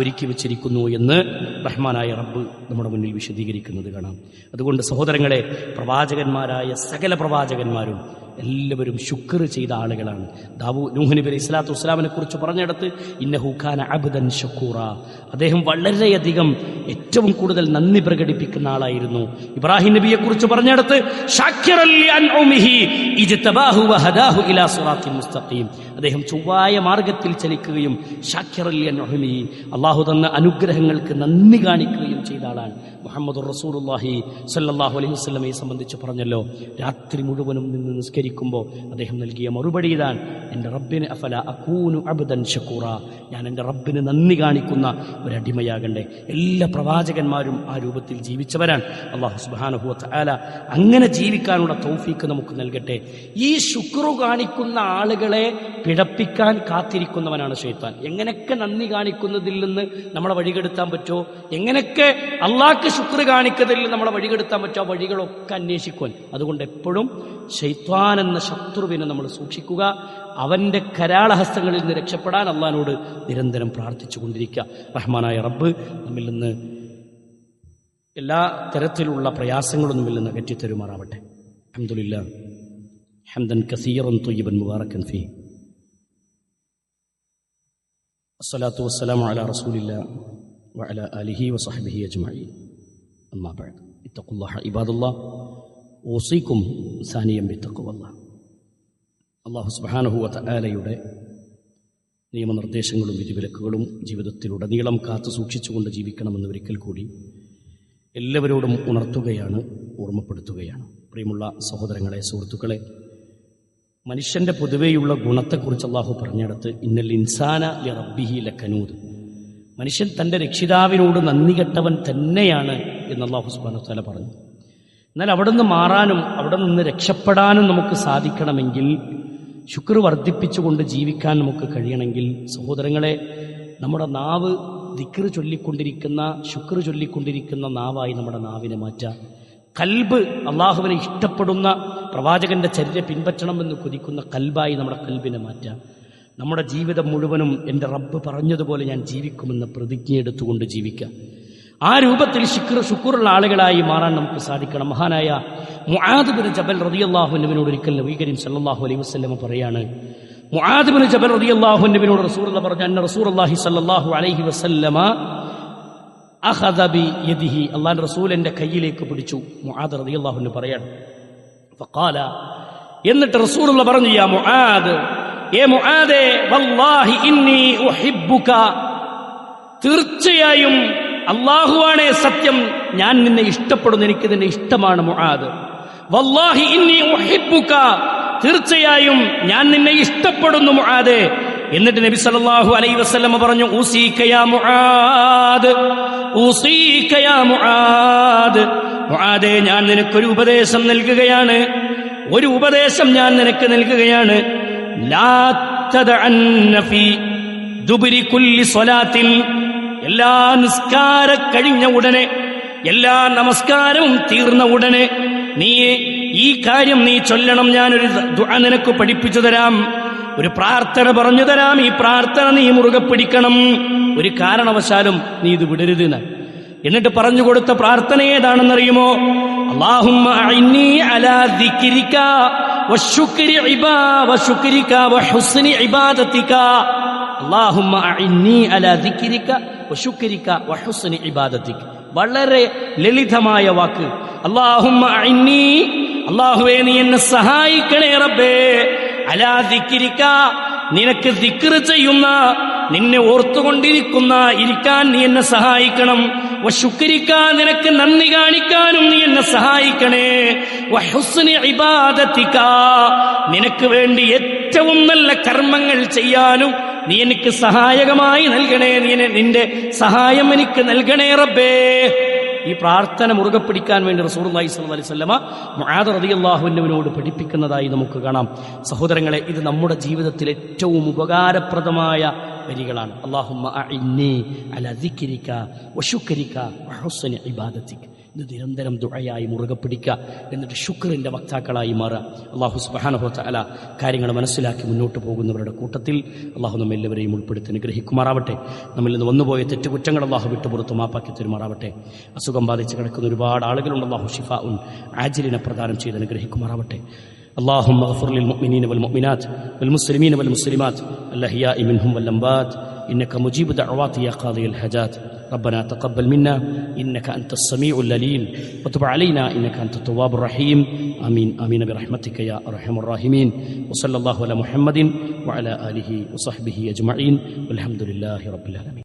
ഒരുക്കി വച്ചിരിക്കുന്നു എന്ന് റഹ്മാനായ റബ്ബ് നമ്മുടെ മുന്നിൽ വിശദീകരിക്കുന്നത് കാണാം. അതുകൊണ്ട് സഹോദരങ്ങളെ, പ്രവാചകന്മാരായ സകല പ്രവാചകന്മാരും എല്ലാവരും ശുക്ർ ചെയ്ത ആളുകളാണ്. നൂഹ് നബി അലൈഹി സ്വലാത്തു വസ്സലാമിനെ കുറിച്ച് പറഞ്ഞിടത്ത് ഇന്നഹു കാന അബ്ദൻ ശക്കൂറ, അദ്ദേഹം വളരെയധികം ഏറ്റവും കൂടുതൽ നന്ദി പ്രകടിപ്പിക്കുന്ന ആളായിരുന്നു. ഇബ്രാഹിം നബിയെ കുറിച്ച് പറഞ്ഞിടത്ത് ശാക്കിറൻ ലിഅൻഉമിഹി ഇജ്തബാഹു വഹദാഹു ഇലാ സിറാത്തിൻ മുസ്തഖീം, അദ്ദേഹം ചൊവ്വായ മാർഗത്തിൽ ചലിക്കുകയും ശാക്കിറൻ ലിഅൻഉമിഹി, അല്ലാഹു തന്ന അനുഗ്രഹങ്ങൾക്ക് നന്ദി കാണിക്കുകയും ചെയ്ത ആളാണ്. മുഹമ്മദുർ റസൂലുള്ളാഹി സ്വല്ലല്ലാഹു അലൈഹി വസല്ലമയെ സംബന്ധിച്ച് പറഞ്ഞല്ലോ, രാത്രി മുഴുവനും നിന്ന് നിസ്കരിക്കുമ്പോൾ അദ്ദേഹം നൽകിയ മറുപടി ഇതാണ്, എൻ്റെ റബ്ബിന് അഫല അകൂനു അബ്ദൻ ശക്കൂറ, ഞാൻ എൻ്റെ റബ്ബിന് നന്ദി കാണിക്കുന്ന ഒരടിമയാകണ്ടേ. എല്ലാ പ്രവാചകന്മാരും ആ രൂപത്തിൽ ജീവിച്ചവരാണ്. അല്ലാഹു സുബ്ഹാനഹു വ തആല അങ്ങനെ ജീവിക്കാനുള്ള തൗഫീക്ക് നമുക്ക് നൽകട്ടെ. ഈ ശുക്ർ കാണിക്കുന്ന ആളുകളെ പിഴപ്പിക്കാൻ കാത്തിരിക്കുന്നവനാണ് ശൈത്താൻ. എങ്ങനെയൊക്കെ നന്ദി കാണിക്കുന്നതിൽ നിന്ന് നമ്മളെ വഴികെടുത്താൻ പറ്റുമോ, എങ്ങനെയൊക്കെ അള്ളാഹ്ക്ക് ശുക്ർ കാണിക്കുന്നതിൽ നമ്മളെ വഴികെടുത്താൻ പറ്റുമോ, ആ വഴികളൊക്കെ അന്വേഷിക്കുവാൻ. അതുകൊണ്ട് എപ്പോഴും ശൈത്താൻ എന്ന ശത്രുവിനെ നമ്മൾ സൂക്ഷിക്കുക. അവന്റെ കരാളഹസ്തങ്ങളിൽ നിന്ന് രക്ഷപ്പെടാൻ അള്ളാഹിനോട് നിരന്തരം പ്രാർത്ഥിച്ചു കൊണ്ടിരിക്കുക. റഹ്മാനായ റബ്ബ് നമ്മിൽ നിന്ന് എല്ലാ തരത്തിലുള്ള പ്രയാസങ്ങളും നമ്മിൽ നിന്ന് അകറ്റിത്തരുമാറാവട്ടെ. അൽഹംദുലില്ലാഹ് ഹംദൻ കസീറൻ ത്വയ്യിബൻ മുബാറകൻ ഫീഹി. അസ്സലാത്തു വസ്സലാമു അലാ റസൂലില്ലാഹ് വഅലാ ആലിഹി വസഹ്ബിഹി അജ്മഈൻ. അമ്മാ ബഅദ്. ഇത്തഖുല്ലാഹ ഇബാദല്ലാഹ് ഓസിക്കും സാനിയം ബിത്തഖ്വല്ലാഹ്. അല്ലാഹു സുബ്ഹാനഹു വ തആലയുടെ നിയമനിർദ്ദേശങ്ങളും വിധിവിലക്കുകളും ജീവിതത്തിലുടനീളം കാത്തു സൂക്ഷിച്ചുകൊണ്ട് ജീവിക്കണമെന്ന് ഒരിക്കൽ കൂടി എല്ലാവരോടും ഉണർത്തുകയാണ്, ഓർമ്മപ്പെടുത്തുകയാണ്. പ്രിയമുള്ള സഹോദരങ്ങളെ, സുഹൃത്തുക്കളെ, മനുഷ്യന്റെ പൊതുവെയുള്ള ഗുണത്തെക്കുറിച്ച് അല്ലാഹു പറഞ്ഞിടത്ത് ഇന്നൽ ഇൻസാന ലിറബ്ബിഹി ലകനൂദ്, മനുഷ്യൻ തൻ്റെ രക്ഷിതാവിനോട് നന്ദി കെട്ടവൻ തന്നെയാണ് എന്ന് അല്ലാഹു സുബ്ഹാനഹു വ തആല പറഞ്ഞു. എന്നാൽ അവിടെ നിന്ന് മാറാനും അവിടെ നിന്ന് രക്ഷപ്പെടാനും നമുക്ക് സാധിക്കണമെങ്കിൽ, ശുക്ർ വർദ്ധിപ്പിച്ചുകൊണ്ട് ജീവിക്കാൻ നമുക്ക് കഴിയണമെങ്കിൽ, സഹോദരങ്ങളെ, നമ്മുടെ നാവ് ദിക്ർ ചൊല്ലിക്കൊണ്ടിരിക്കുന്ന, ശുക്ർ ചൊല്ലിക്കൊണ്ടിരിക്കുന്ന നാവായി നമ്മുടെ നാവിനെ മാറ്റുക. കൽബ് അള്ളാഹുവിനെ ഇഷ്ടപ്പെടുന്ന, പ്രവാചകന്റെ ചര്യ പിൻപറ്റണമെന്ന് കൊതിക്കുന്ന കൽബായി നമ്മുടെ കൽബിനെ മാറ്റുക. നമ്മുടെ ജീവിതം മുഴുവനും എൻ്റെ റബ്ബ് പറഞ്ഞതുപോലെ ഞാൻ ജീവിക്കുമെന്ന പ്രതിജ്ഞയെടുത്തുകൊണ്ട് ജീവിക്കുക. ആ രൂപത്തിൽ ശുക്റുള്ള ആളുകളായി മാറാൻ നമുക്ക് സാധിക്കണം. മഹാനായ മുആദ് ബിൻ ജബൽ റളിയല്ലാഹു അൻഹുവിനോട് ഒരിക്കൽ നബി കരീം സല്ലല്ലാഹു അലൈഹി വസല്ലം പറയാണ്, മുആദ് ബിൻ ജബൽ റളിയല്ലാഹു അൻഹുവിനോട് റസൂലുള്ളാഹി പറഞ്ഞു, അന്ന റസൂലുള്ളാഹി സല്ലല്ലാഹു അലൈഹി വസല്ലമ അഖദ ബി യദിഹി, അല്ലാഹുവിന്റെ റസൂൽ എൻ്റെ കയ്യിലേക്ക് പിടിച്ചു. മുആദ് റളിയല്ലാഹു അൻഹു പറയാണ്, ഫഖാല, എന്നിട്ട് റസൂലുള്ളാഹി പറഞ്ഞു, യാ മുആദ്, ഏ മുആദേ, വല്ലാഹി ഇന്നി ഉഹിബ്ബുക, തീർച്ചയായും അല്ലാഹുവാണേ സത്യം, ഞാൻ നിന്നെ ഇഷ്ടപ്പെടുന്നു, എനിക്ക് നിന്നെ ഇഷ്ടമാണ് മുആദ്. വല്ലാഹി ഇന്നി ഉഹിബ്ബുക, തീർച്ചയായും ഞാൻ നിന്നെ ഇഷ്ടപ്പെടുന്നു മുആദേ. എന്നിട്ട് നബി സല്ലല്ലാഹു അലൈഹി വസല്ലം പറഞ്ഞു, ഊസീക യാ മുആദ്, ഊസീക യാ മുആദ്, മുആദേ, ഞാൻ നിനക്കൊരു ഉപദേശം നൽകുകയാണ്, ഒരു ഉപദേശം ഞാൻ നിനക്ക് നൽകുകയാണ്. ലാ തദഅന്ന ഫീ ദുബരി കുല്ലി സ്വലാത്തിൻ, എല്ലാ നിസ്കാര കഴിഞ്ഞ ഉടനെ, എല്ലാ നമസ്കാരവും തീർന്ന ഉടനെ നീ ഈ കാര്യം നീ ചൊല്ലണം. ഞാനൊരു ദുആ നിനക്ക് പഠിപ്പിച്ചു തരാം, ഒരു പ്രാർത്ഥന പറഞ്ഞു തരാം. ഈ പ്രാർത്ഥന നീ മുറുകെ പിടിക്കണം, ഒരു കാരണവശാലും നീ ഇത് വിടരുത്. എന്നിട്ട് പറഞ്ഞു കൊടുത്ത പ്രാർത്ഥന ഏതാണെന്നറിയുമോ? അല്ലാഹുമ്മ അഇന്നി അലാ ദിക്രിക വശുക്രിക വഹുസ്നി ഇബാദതിക. അല്ലാഹുമ്മ അഇന്നി അലാ ദിക്രിക വശുക്രിക വഹുസ്നി ഇബാദതിക. വളരെ ലളിതമായ വാക്ക്. അല്ലാഹുമ്മ അഇന്നി, അല്ലാഹുവേ നീ എന്നെ സഹായിക്കണേ റബ്ബേ, അലാ ദിക്രിക, നിനക്ക് ദിക്ർ ചെയ്യുന്ന, നിന്നെ ഓർത്തുകൊണ്ടിരിക്കുന്ന ഇരിക്കാൻ നീ എന്നെ സഹായിക്കണം. വശുക്രിക, നിനക്ക് നന്ദി കാണിക്കാനും നീ എന്നെ സഹായിക്കണേ. വഹുസ്നി ഇബാദതിക, നിനക്ക് വേണ്ടി ഏറ്റവും നല്ല കർമ്മങ്ങൾ ചെയ്യാനും നീ എനിക്ക് സഹായകമായി നൽകണേ, നിന്റെ സഹായം എനിക്ക് നൽകണേ റബ്ബേ. ഈ പ്രാർത്ഥന മുറുകെ പിടിക്കാൻ വേണ്ടി റസൂലുള്ളാഹി സ്വല്ലല്ലാഹു അലൈഹി വസല്ലമ മുആദ് റളിയല്ലാഹു അൻഹുവിനോട് പഠിപ്പിക്കുന്നതായി നമുക്ക് കാണാം. സഹോദരങ്ങളെ, ഇത് നമ്മുടെ ജീവിതത്തിൽ ഏറ്റവും ഉപകാരപ്രദമായ വരികളാണ്. അല്ലാഹുമ്മ അഇന്നി അലാ ദിക്രിക വശുക്രിക വഹുസ്നി ഇബാദതിക. ഇത് നിരന്തരം ദുആയായി മുറുകെ പിടിക്കുക. എന്നിട്ട് ശുക്റിൻ്റെ വക്താക്കളായി മാറുക. അല്ലാഹു സുബ്ഹാനഹു വ തആല കാര്യങ്ങൾ മനസ്സിലാക്കി മുന്നോട്ട് പോകുന്നവരുടെ കൂട്ടത്തിൽ അല്ലാഹു നമ്മെല്ലാവരെയും ഉൾപ്പെടുത്തി അനുഗ്രഹിക്കുമാറാവട്ടെ. നമ്മിൽ നിന്ന് വന്നുപോയ തെറ്റുകുറ്റങ്ങൾ അല്ലാഹു വിട്ടുപുറത്ത് മാപ്പാക്കി തരുമാറാവട്ടെ. അസുഖം ബാധിച്ച് കിടക്കുന്ന ഒരുപാട് ആളുകളുണ്ട്. അല്ലാഹു ശിഫാഉൻ ആജിലിനെ പ്രദാനം ചെയ്ത് അനുഗ്രഹിക്കുമാറാവട്ടെ. اللهم اغفر للمؤمنين والمؤمنات والمسلمين والمسلمات الأحياء منهم والأموات إنك مجيب دعوات يا قاضي الحاجات. ربنا تقبل منا إنك أنت السميع العليم وتب علينا إنك أنت التواب الرحيم. آمين آمين برحمتك يا أرحم الراحمين. وصلى الله على محمد وعلى آله وصحبه أجمعين والحمد لله رب العالمين.